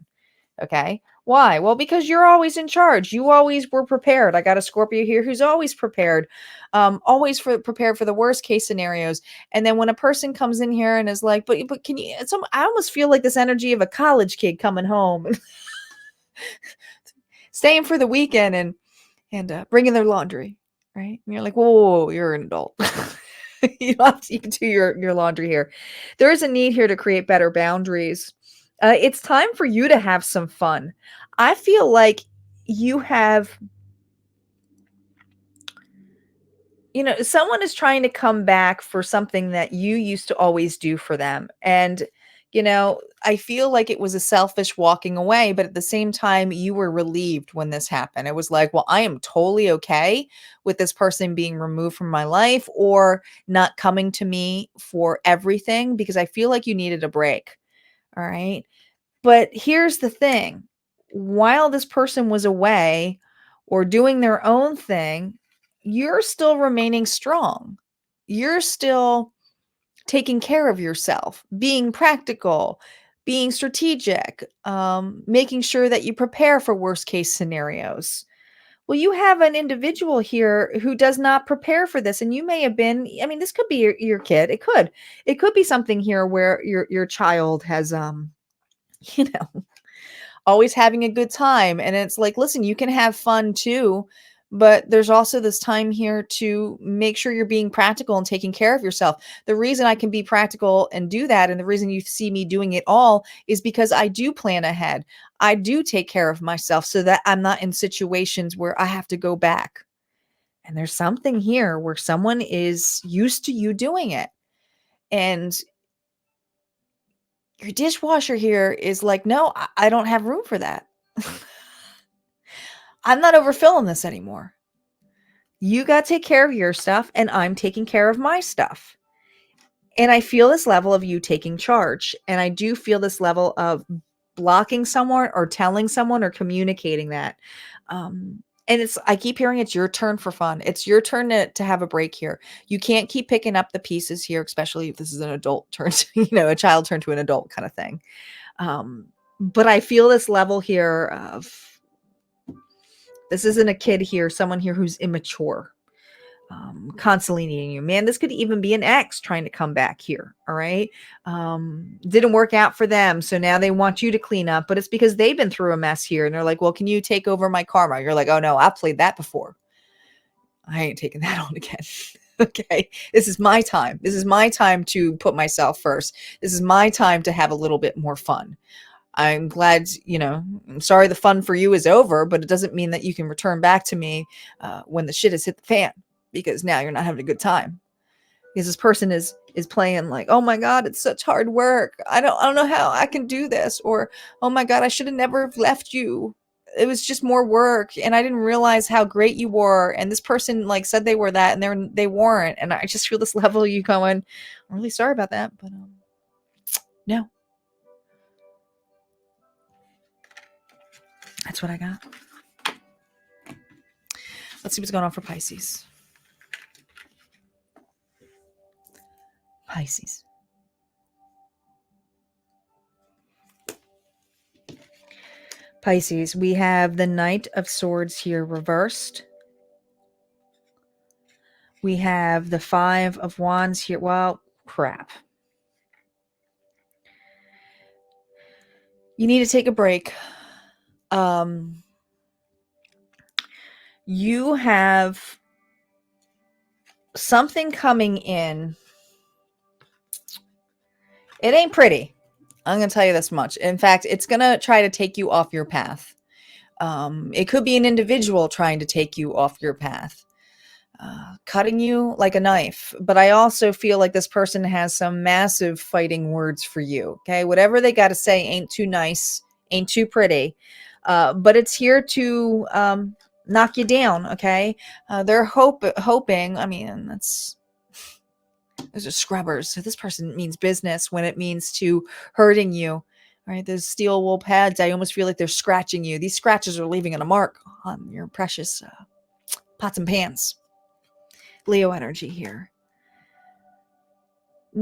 Okay. Why? Well, because you're always in charge. You always were prepared. I got a Scorpio here who's always prepared, prepared for the worst case scenarios. And then when a person comes in here and is like, but can you, I almost feel like this energy of a college kid coming home, staying for the weekend and bringing their laundry. Right? And you're like, whoa, you're an adult. You can do your laundry here. There is a need here to create better boundaries. It's time for you to have some fun. I feel like you have, someone is trying to come back for something that you used to always do for them. And, I feel like it was a selfish walking away, but at the same time, you were relieved when this happened. It was like, well, I am totally okay with this person being removed from my life or not coming to me for everything, because I feel like you needed a break. All right. But here's the thing. While this person was away or doing their own thing, you're still remaining strong. You're still taking care of yourself, being practical, being strategic, making sure that you prepare for worst case scenarios. Well, you have an individual here who does not prepare for this. And you may have been, this could be your kid. It could be something here where your child has, you know, always having a good time. And it's like, listen, you can have fun too, but there's also this time here to make sure you're being practical and taking care of yourself. The reason I can be practical and do that, and the reason you see me doing it all, is because I do plan ahead. I do take care of myself so that I'm not in situations where I have to go back. And there's something here where someone is used to you doing it. And your dishwasher here is like, no, I don't have room for that. I'm not overfilling this anymore. You got to take care of your stuff, and I'm taking care of my stuff. And I feel this level of you taking charge. And I do feel this level of blocking someone or telling someone or communicating that. And I keep hearing it's your turn for fun. It's your turn to have a break here. You can't keep picking up the pieces here, especially if this is an adult turn, a child turn to an adult kind of thing. But I feel this level here of, this isn't a kid here, someone here who's immature, constantly needing you. Man, this could even be an ex trying to come back here. All right. Didn't work out for them. So now they want you to clean up, but it's because they've been through a mess here. And they're like, well, can you take over my karma? You're like, oh no, I've played that before. I ain't taking that on again. Okay. This is my time. This is my time to put myself first. This is my time to have a little bit more fun. I'm glad, I'm sorry the fun for you is over, but it doesn't mean that you can return back to me when the shit has hit the fan, because now you're not having a good time. Because this person is playing like, oh my God, it's such hard work. I don't know how I can do this. Or, oh my God, I should have never have left you. It was just more work, and I didn't realize how great you were. And this person said they were that, and they weren't. And I just feel this level of you going, I'm really sorry about that, but no. That's what I got. Let's see what's going on for Pisces. Pisces. Pisces, we have the Knight of Swords here reversed. We have the Five of Wands here. Well, crap. You need to take a break. You have something coming in. It ain't pretty. I'm going to tell you this much. In fact, it's going to try to take you off your path. It could be an individual trying to take you off your path. Cutting you like a knife. But I also feel like this person has some massive fighting words for you. Okay. Whatever they got to say ain't too nice, ain't too pretty. But it's here to knock you down. Okay. They're hoping, I mean, those are scrubbers. So this person means business when it means to hurting you. All right. Those steel wool pads, I almost feel like they're scratching you. These scratches are leaving a mark on your precious pots and pans. Leo energy here.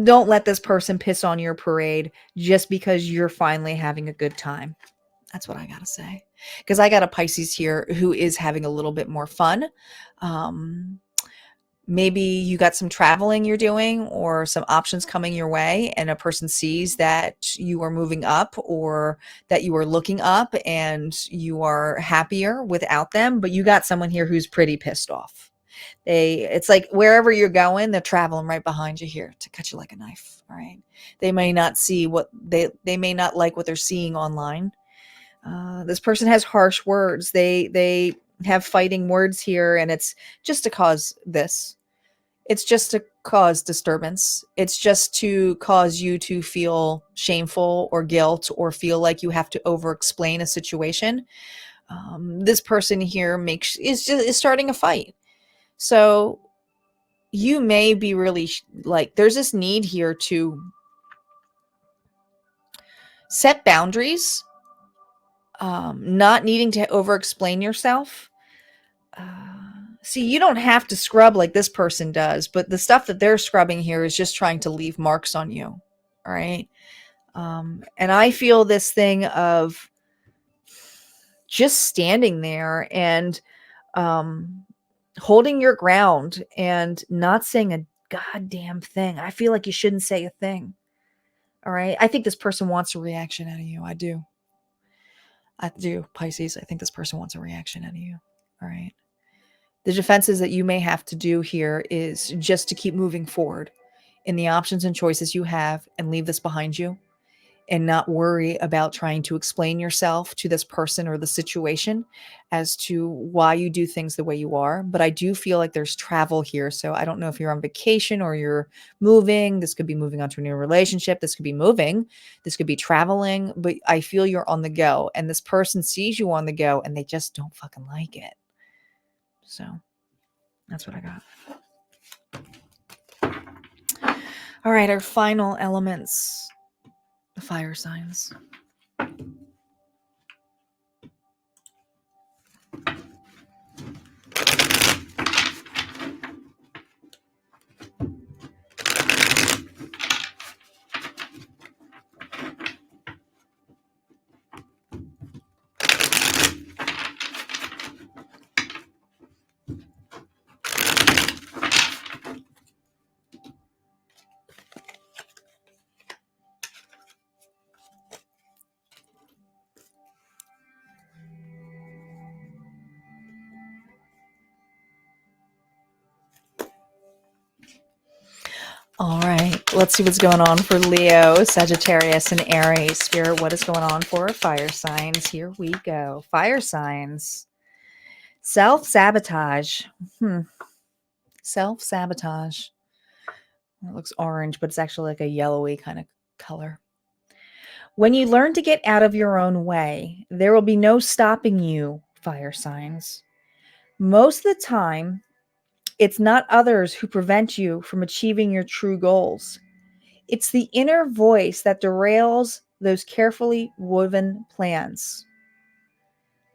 Don't let this person piss on your parade just because you're finally having a good time. That's what I got to say. Because I got a Pisces here who is having a little bit more fun. Maybe you got some traveling you're doing or some options coming your way, and a person sees that you are moving up or that you are looking up and you are happier without them. But you got someone here who's pretty pissed off. It's like wherever you're going, they're traveling right behind you here to cut you like a knife. All right. They may not see what they may not like what they're seeing online. This person has harsh words. They have fighting words here, and it's just to cause this. It's just to cause disturbance. It's just to cause you to feel shameful or guilt or feel like you have to over-explain a situation. This person here is starting a fight. So you may be really there's this need here to set boundaries, not needing to over explain yourself. See, you don't have to scrub like this person does, but the stuff that they're scrubbing here is just trying to leave marks on you. All right. And I feel this thing of just standing there and holding your ground and not saying a goddamn thing. I feel like you shouldn't say a thing. All right. I think this person wants a reaction out of you. I do, Pisces. I think this person wants a reaction out of you. All right. The defenses that you may have to do here is just to keep moving forward in the options and choices you have and leave this behind you and not worry about trying to explain yourself to this person or the situation as to why you do things the way you are. But I do feel like there's travel here. So I don't know if you're on vacation or you're moving. This could be moving on to a new relationship. This could be moving. This could be traveling. But I feel you're on the go. And this person sees you on the go and they just don't fucking like it. So that's what I got. All right, our final elements. The fire signs. All right, let's see what's going on for Leo, Sagittarius, and Aries. Spirit, what is going on for fire signs? Here we go. Fire signs. Self-sabotage. Self-sabotage. It looks orange, but it's actually like a yellowy kind of color. When you learn to get out of your own way, there will be no stopping you, fire signs. Most of the time, it's not others who prevent you from achieving your true goals. It's the inner voice that derails those carefully woven plans.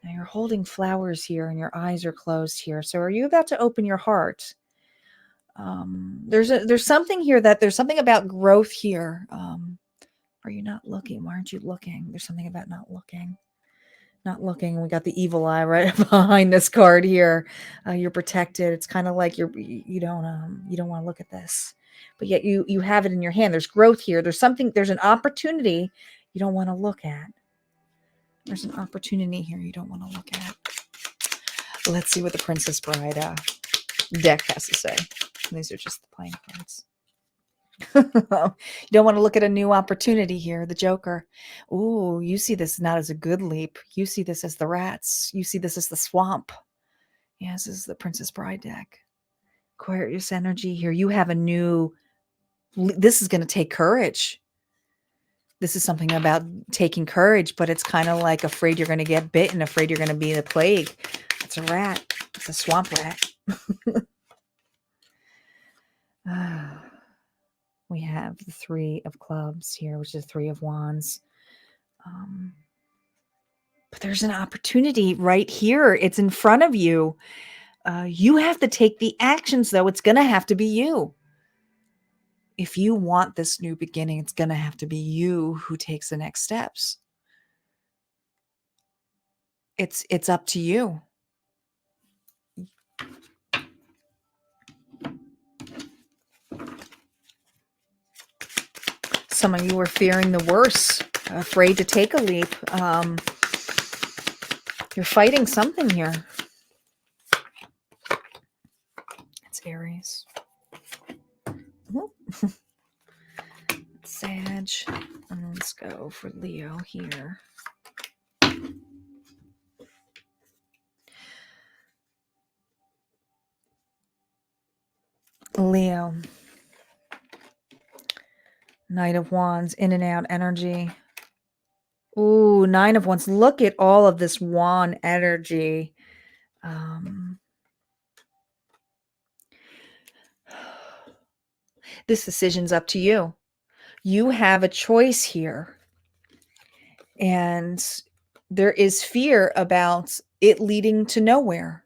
Now you're holding flowers here and your eyes are closed here. So are you about to open your heart? There's something here there's something about growth here. Are you not looking? Why aren't you looking? There's something about not looking. Not looking. We got the evil eye right behind this card here. You're protected. It's kind of like you don't want to look at this, but yet you have it in your hand. There's growth here. There's an opportunity you don't want to look at. There's an opportunity here you don't want to look at. Let's see what the Princess Bride deck has to say. These are just the playing cards. You don't want to look at a new opportunity here. The Joker. Ooh, you see this not as a good leap. You see this as the rats. You see this as the swamp. Yes, this is the Princess Bride deck. Aquarius energy here. You have this is going to take courage. This is something about taking courage, but it's kind of like afraid you're going to get bitten, afraid you're going to be the plague. It's a rat. It's a swamp rat. We have the Three of Clubs here, which is Three of Wands. But there's an opportunity right here. It's in front of you. You have to take the actions, though. It's going to have to be you. If you want this new beginning, it's going to have to be you who takes the next steps. It's up to you. Some of you are fearing the worst, afraid to take a leap. You're fighting something here. It's Aries. Sag. And let's go for Leo here. Leo. Knight of Wands, in and out energy. Ooh, Nine of Wands. Look at all of this wand energy. This decision's up to you. You have a choice here. And there is fear about it leading to nowhere.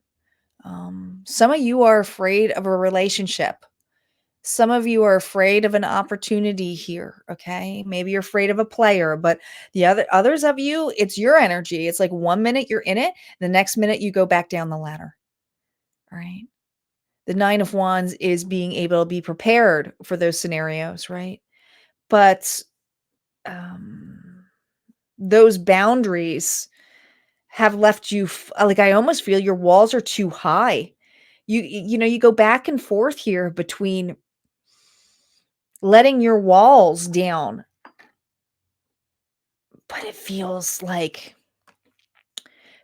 Some of you are afraid of a relationship. Some of you are afraid of an opportunity here, okay? Maybe you're afraid of a player, but the others of you, it's your energy. It's like 1 minute you're in it, the next minute you go back down the ladder, all right? The Nine of Wands is being able to be prepared for those scenarios, right? But those boundaries have left you, like I almost feel your walls are too high. You go back and forth here between letting your walls down, but it feels like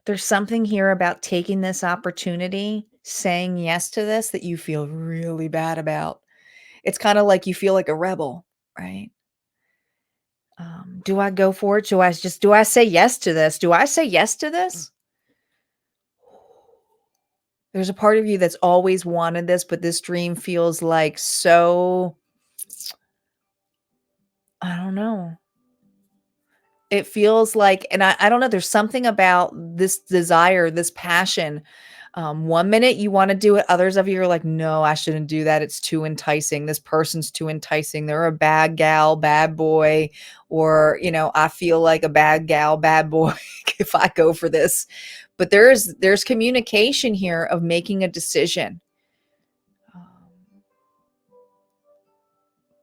there's something here about taking this opportunity, saying yes to this that you feel really bad about. It's kind of like you feel like a rebel, right? Do I go for it? Do I say yes to this? Do I say yes to this? There's a part of you that's always wanted this, but this dream feels like so, I don't know. It feels like, and I don't know, there's something about this desire, this passion. 1 minute you want to do it. Others of you are like, no, I shouldn't do that. It's too enticing. This person's too enticing. They're a bad gal, bad boy. Or, I feel like a bad gal, bad boy if I go for this. But there's communication here of making a decision.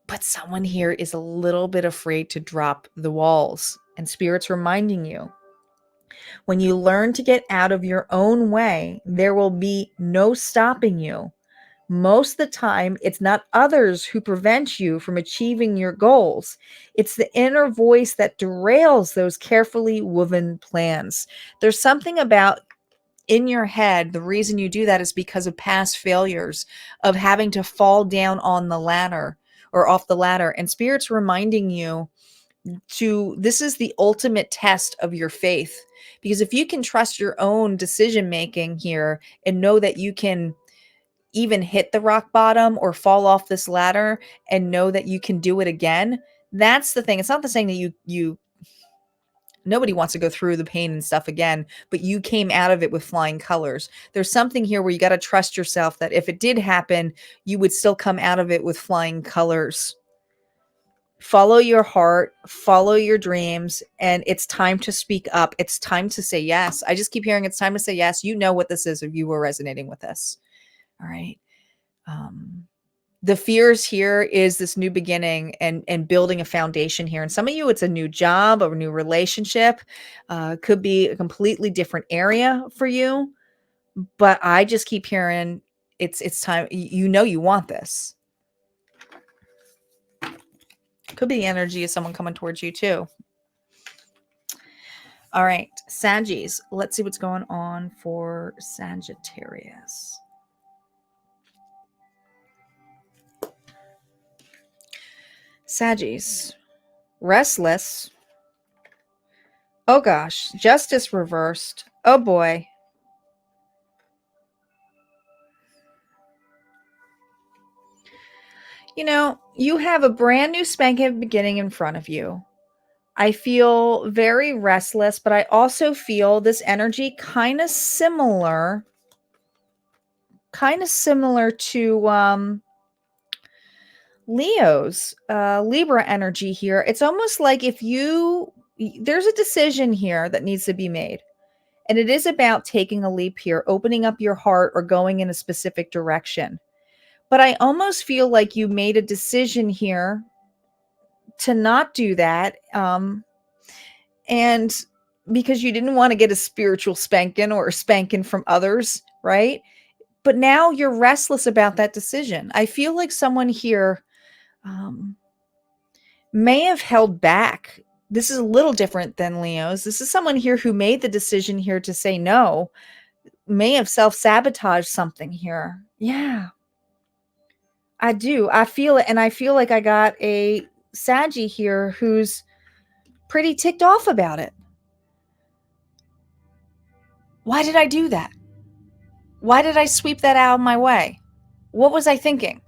But someone here is a little bit afraid to drop the walls. And Spirit's reminding you, when you learn to get out of your own way, there will be no stopping you. Most of the time, it's not others who prevent you from achieving your goals. It's the inner voice that derails those carefully woven plans. There's something about in your head, the reason you do that is because of past failures, of having to fall down on the ladder or off the ladder. And Spirit's reminding you this is the ultimate test of your faith. Because if you can trust your own decision making here and know that you can even hit the rock bottom or fall off this ladder and know that you can do it again, that's the thing. It's not the saying that you Nobody wants to go through the pain and stuff again, but you came out of it with flying colors. There's something here where you got to trust yourself that if it did happen, you would still come out of it with flying colors. Follow your heart, follow your dreams, and it's time to speak up. It's time to say yes. I just keep hearing it's time to say yes. You know what this is if you were resonating with this. All right. The fears here is this new beginning and building a foundation here. And some of you, it's a new job or a new relationship. Could be a completely different area for you. But I just keep hearing it's time. You know you want this. Could be the energy of someone coming towards you too. All right, Saggies. Let's see what's going on for Sagittarius. Saggies. Restless. Oh gosh, justice reversed. Oh boy. You know, you have a brand new spanking beginning in front of you. I feel very restless, but I also feel this energy kind of similar to Leo's Libra energy here. It's almost like there's a decision here that needs to be made. And it is about taking a leap here, opening up your heart or going in a specific direction. But I almost feel like you made a decision here to not do that. And because you didn't want to get a spiritual spanking or a spanking from others, right? But now you're restless about that decision. I feel like someone here may have held back. This is a little different than Leo's. This is someone here who made the decision here to say no, may have self-sabotaged something here. Yeah, I do. I feel it. And I feel like I got a Saggy here who's pretty ticked off about it. Why did I do that? Why did I sweep that out of my way? What was I thinking?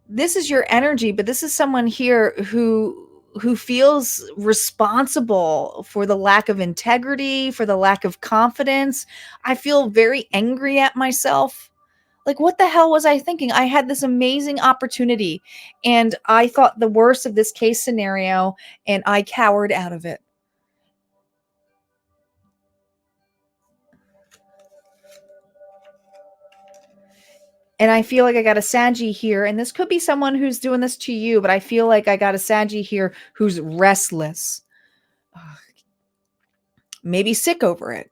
This is your energy, but this is someone here who feels responsible for the lack of integrity, for the lack of confidence. I feel very angry at myself. Like, what the hell was I thinking? I had this amazing opportunity and I thought the worst of this case scenario and I cowered out of it. And I feel like I got a Saggy here, and this could be someone who's doing this to you, but I feel like I got a Saggy here who's restless, maybe sick over it,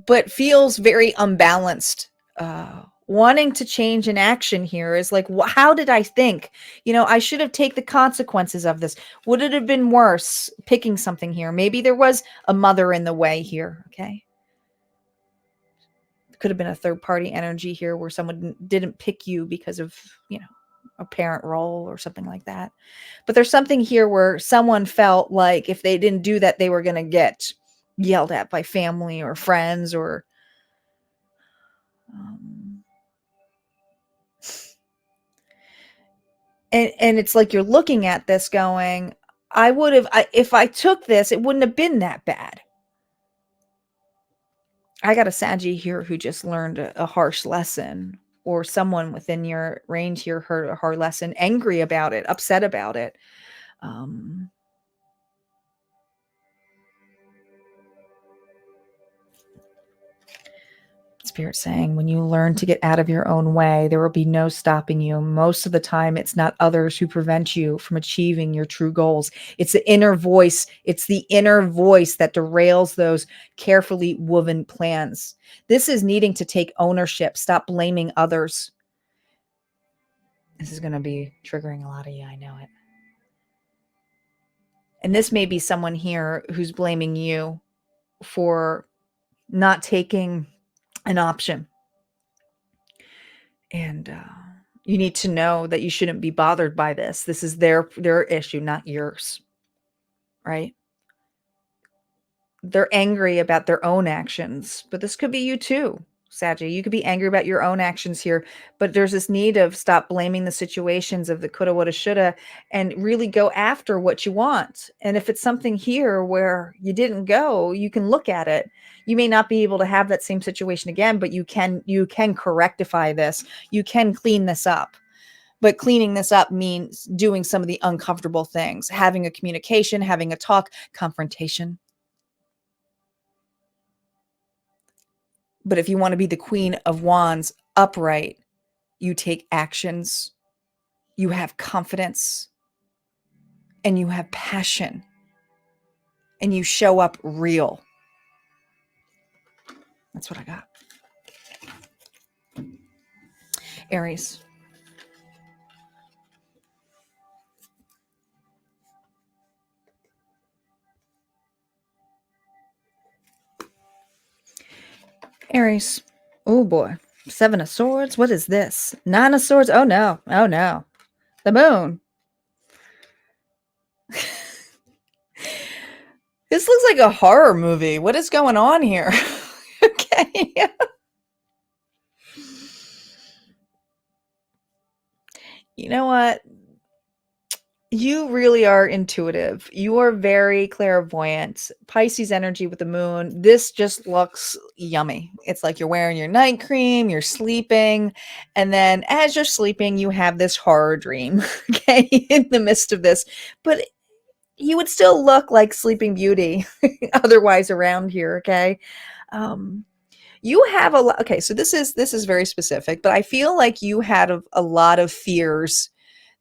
but feels very unbalanced. Wanting to change in action here is like, how did I think? I should have taken the consequences of this. Would it have been worse picking something here? Maybe there was a mother in the way here. Okay. Could have been a third party energy here where someone didn't pick you because of, a parent role or something like that. But there's something here where someone felt like if they didn't do that, they were going to get yelled at by family or friends or, and it's like you're looking at this going, if I took this, it wouldn't have been that bad. I got a Saggy here who just learned a harsh lesson, or someone within your range here heard a hard lesson, angry about it, upset about it. Spirit saying, when you learn to get out of your own way, there will be no stopping you. Most of the time, it's not others who prevent you from achieving your true goals. It's the inner voice. It's the inner voice that derails those carefully woven plans. This is needing to take ownership. Stop blaming others. This is going to be triggering a lot of you. I know it. And this may be someone here who's blaming you for not taking an option. And you need to know that you shouldn't be bothered by this. This is their issue, not yours. Right? They're angry about their own actions, but this could be you too. Saggy. You could be angry about your own actions here, but there's this need of stop blaming the situations of the coulda, woulda, shoulda, and really go after what you want. And if it's something here where you didn't go, you can look at it. You may not be able to have that same situation again, but you can correctify this. You can clean this up. But cleaning this up means doing some of the uncomfortable things, having a communication, having a talk, confrontation. But if you want to be the Queen of Wands upright, you take actions, you have confidence, and you have passion, and you show up real. That's what I got. Aries. Aries. Oh boy. 7 of Swords. What is this? 9 of Swords. Oh no. Oh no. The Moon. This looks like a horror movie. What is going on here? Okay. You know what? You really are intuitive. You are very clairvoyant. Pisces energy with the moon. This just looks yummy. It's like you're wearing your night cream, you're sleeping, and then as you're sleeping, you have this horror dream, okay, in the midst of this. But you would still look like Sleeping Beauty otherwise around here, okay? You have a lot. Okay, so this is very specific, but I feel like you had a lot of fears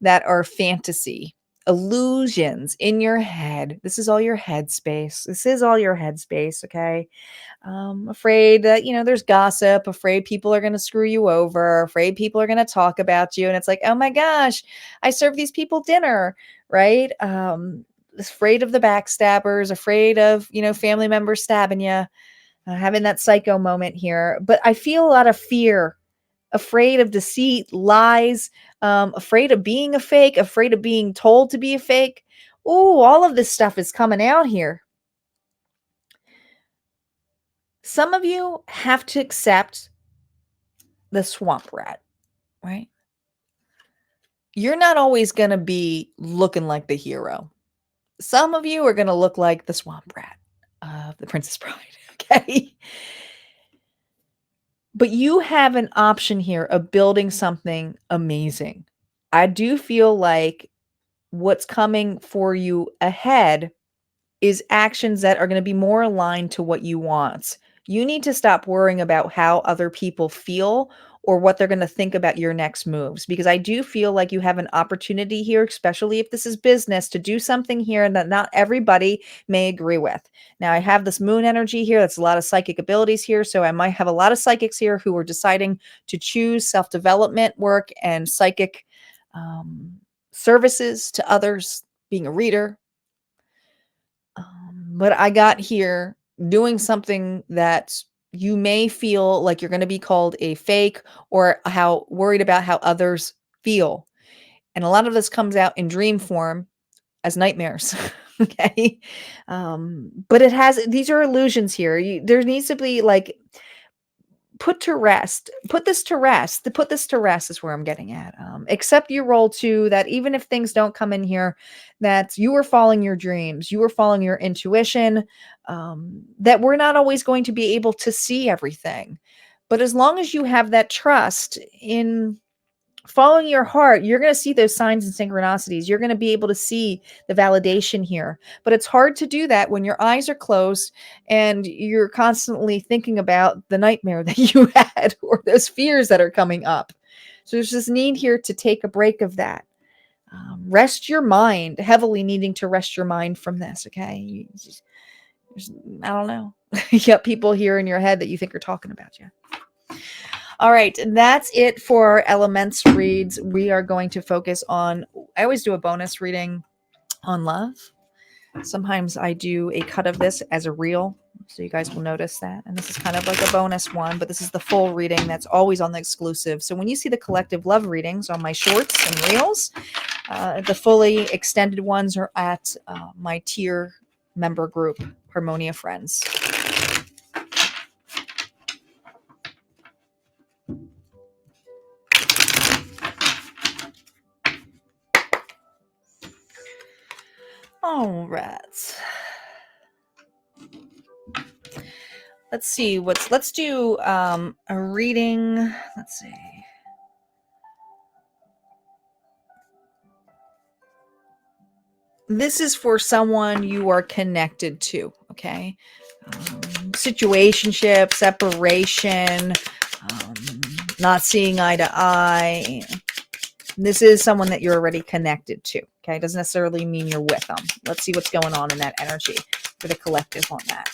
that are fantasy, illusions in your head. This is all your head space. This is all your head space, okay? Afraid that, there's gossip, afraid people are going to screw you over, afraid people are going to talk about you. And it's like, oh my gosh, I serve these people dinner, right? Afraid of the backstabbers, afraid of, family members stabbing you, having that psycho moment here. But I feel a lot of fear, afraid of deceit, lies, afraid of being a fake, afraid of being told to be a fake. Ooh, all of this stuff is coming out here. Some of you have to accept the swamp rat, right? You're not always going to be looking like the hero. Some of you are going to look like the swamp rat of The Princess Bride, okay? But you have an option here of building something amazing. I do feel like what's coming for you ahead is actions that are going to be more aligned to what you want. You need to stop worrying about how other people feel or what they're going to think about your next moves, because I do feel like you have an opportunity here, especially if this is business, to do something here that not everybody may agree with. Now, I have this moon energy here. That's a lot of psychic abilities here. So I might have a lot of psychics here who are deciding to choose self-development work and psychic services to others, being a reader. But I got here doing something that you may feel like you're going to be called a fake or how worried about how others feel. And a lot of this comes out in dream form as nightmares. Okay. But these are illusions here. There needs to be like, put this to rest is where I'm getting at. Accept your role too, that even if things don't come in here, that you are following your dreams, you are following your intuition, that we're not always going to be able to see everything. But as long as you have that trust in following your heart, you're going to see those signs and synchronicities. You're going to be able to see the validation here. But it's hard to do that when your eyes are closed and you're constantly thinking about the nightmare that you had or those fears that are coming up. So there's this need here to take a break of that. Rest your mind, heavily needing to rest your mind from this, okay? I don't know. You got people here in your head that you think are talking about you. All right, that's it for our elements reads. We are going to focus on, I always do a bonus reading on love. Sometimes I do a cut of this as a reel, so you guys will notice that. And this is kind of like a bonus one, but this is the full reading that's always on the exclusive. So when you see the collective love readings on my shorts and reels, the fully extended ones are at my tier member group, Harmonia Friends. All right. Let's see let's do a reading. Let's see. This is for someone you are connected to, okay? Situationship, separation, not seeing eye to eye. This is someone that you're already connected to, okay? It doesn't necessarily mean you're with them. Let's see what's going on in that energy for the collective on that.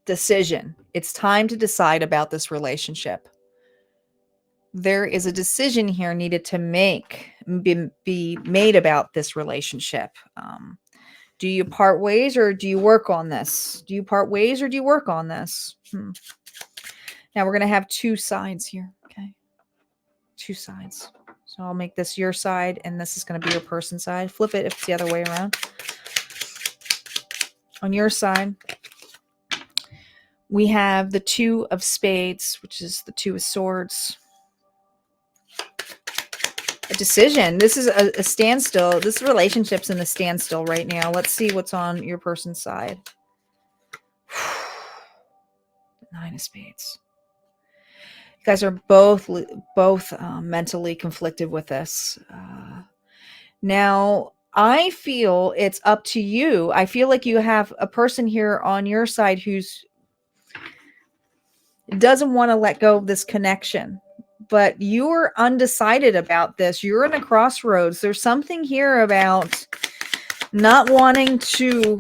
Decision. It's time to decide about this relationship. There is a decision here needed to be made about this relationship. Do you part ways or do you work on this? Do you part ways or do you work on this? Now we're going to have two sides here. Okay. Two sides. So I'll make this your side and this is going to be your person's side. Flip it if it's the other way around. On your side, we have the Two of Spades, which is the Two of Swords. A decision. This is a standstill. This relationship's in a standstill right now. Let's see what's on your person's side. Nine of Spades. You guys are both mentally conflicted with this. Now, I feel it's up to you. I feel like you have a person here on your side who's doesn't want to let go of this connection. But you're undecided about this. You're in a crossroads. There's something here about not wanting to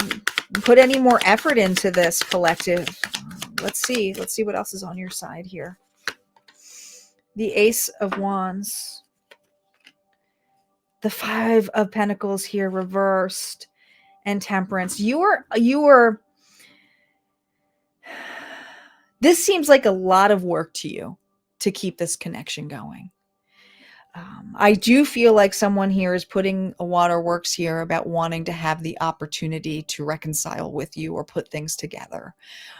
put any more effort into this collective. Let's see what else is on your side here. The Ace of Wands. The Five of Pentacles here reversed. And Temperance. You are this seems like a lot of work to you to keep this connection going. I do feel like someone here is putting a waterworks here about wanting to have the opportunity to reconcile with you or put things together,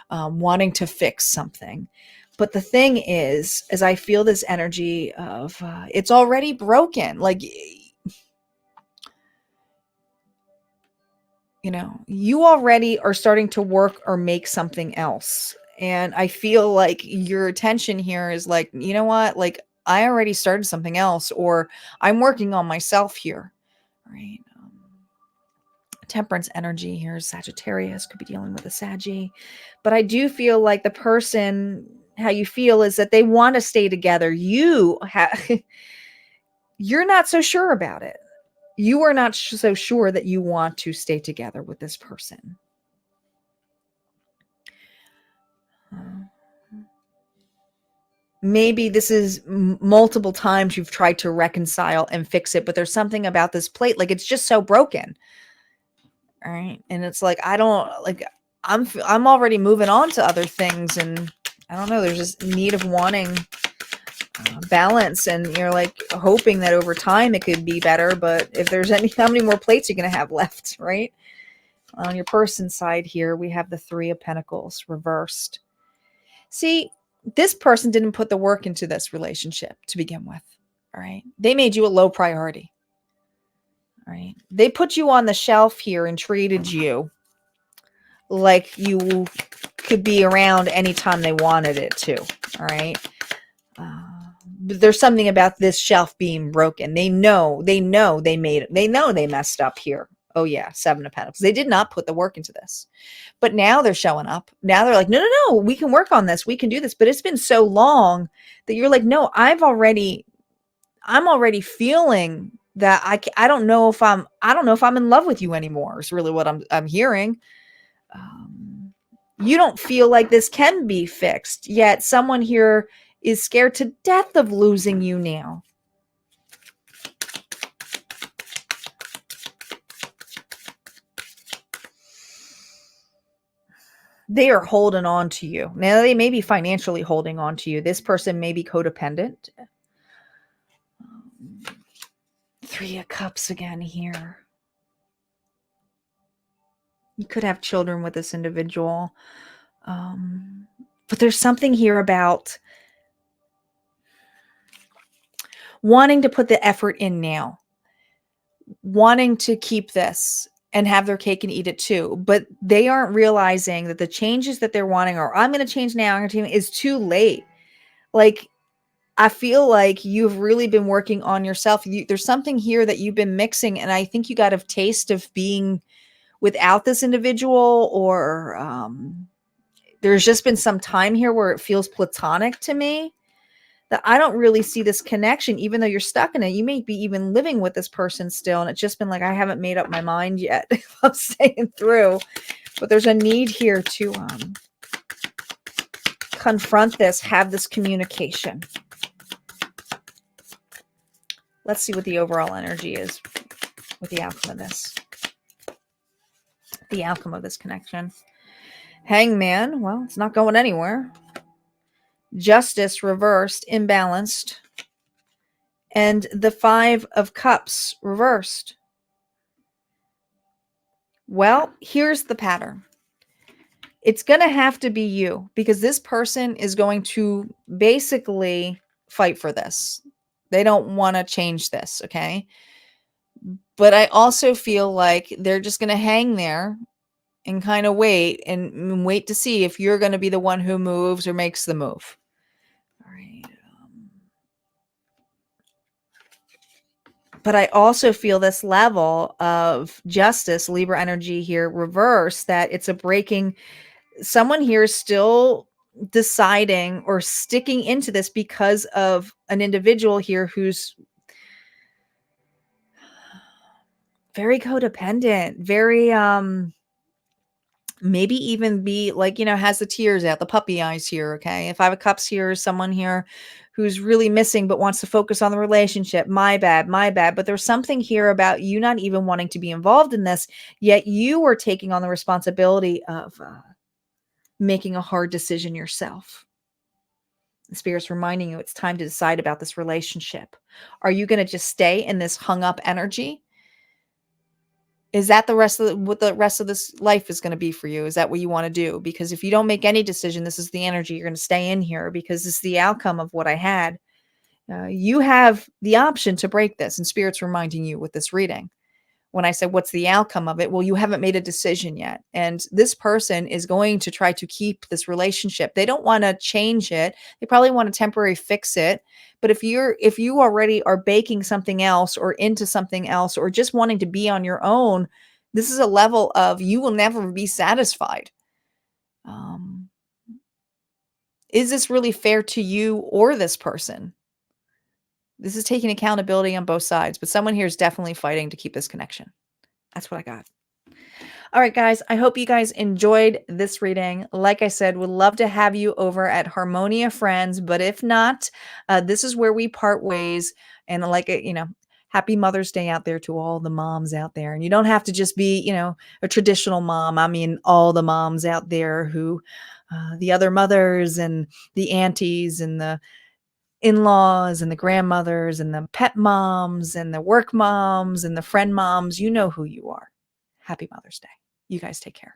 wanting to fix something. But the thing is, as I feel this energy of it's already broken, like, you know, you already are starting to work or make something else. And I feel like your attention here is like, you know what? Like, I already started something else, or I'm working on myself here, right? Temperance energy here is Sagittarius, could be dealing with a Saggy. But I do feel like the person, how you feel is that they want to stay together. You're not so sure about it. You are not so sure that you want to stay together with this person. Maybe this is multiple times you've tried to reconcile and fix it, but there's something about this plate, like it's just so broken. All right. And it's like, I don't like, I'm already moving on to other things. And I don't know, there's this need of wanting balance. And you're like hoping that over time it could be better. But if there's how many more plates you're going to have left, right? On your person's side here, we have the Three of Pentacles reversed. See, this person didn't put the work into this relationship to begin with. All right. They made you a low priority. All right. They put you on the shelf here and treated you like you could be around anytime they wanted it to. All right. But there's something about this shelf being broken. They know they messed up here. Oh yeah. Seven of Pentacles. They did not put the work into this. But now they're showing up. Now they're like, no, we can work on this. We can do this. But it's been so long that you're like, no, I'm already feeling that I don't know if I'm in love with you anymore. Is really what I'm hearing. You don't feel like this can be fixed, yet someone here is scared to death of losing you now. They are holding on to you. Now, they may be financially holding on to you. This person may be codependent. Three of Cups again here. You could have children with this individual. But there's something here about wanting to put the effort in now. wanting to keep this and have their cake and eat it too, but they aren't realizing that the changes that they're wanting, or I'm going to change now, I'm going to change, is too late. Like, I feel like you've really been working on yourself. There's something here that you've been mixing, and I think you got a taste of being without this individual, or there's just been some time here where it feels platonic to me, that I don't really see this connection, even though you're stuck in it. You may be even living with this person still, and it's just been like, I haven't made up my mind yet if I'm staying through. But there's a need here to confront this, have this communication. Let's see what the overall energy is with the outcome of this. The outcome of this connection. Hangman, well, it's not going anywhere. Justice reversed, imbalanced. And the 5 of Cups reversed. Well, here's the pattern. It's going to have to be you, because this person is going to basically fight for this. They don't want to change this, okay? But I also feel like they're just going to hang there and kind of wait and wait to see if you're going to be the one who moves or makes the move. All right. But I also feel this level of justice, Libra energy here, reverse, that it's a breaking. Someone here is still deciding or sticking into this because of an individual here who's very codependent, very maybe even be like, has the tears out, the puppy eyes here. Okay. If 5 of Cups here is someone here who's really missing, but wants to focus on the relationship. My bad, my bad. But there's something here about you not even wanting to be involved in this, yet you are taking on the responsibility of making a hard decision yourself. The Spirit's reminding you it's time to decide about this relationship. Are you going to just stay in this hung up energy? Is that what the rest of this life is going to be for you? Is that what you want to do? Because if you don't make any decision, this is the energy you're going to stay in here, because this is the outcome of what I had. You have the option to break this, and Spirit's reminding you with this reading. When I said, what's the outcome of it? Well, you haven't made a decision yet. And this person is going to try to keep this relationship. They don't want to change it. They probably want to temporarily fix it. But if you already are baking something else or into something else, or just wanting to be on your own, this is a level of you will never be satisfied. Is this really fair to you or this person? This is taking accountability on both sides, but someone here is definitely fighting to keep this connection. That's what I got. All right, guys, I hope you guys enjoyed this reading. Like I said, would love to have you over at Harmonia Friends, but if not, this is where we part ways. And happy Mother's Day out there to all the moms out there. And you don't have to just be, a traditional mom. I mean, all the moms out there who, the other mothers and the aunties and the in-laws and the grandmothers and the pet moms and the work moms and the friend moms, you know who you are. Happy Mother's Day. You guys take care.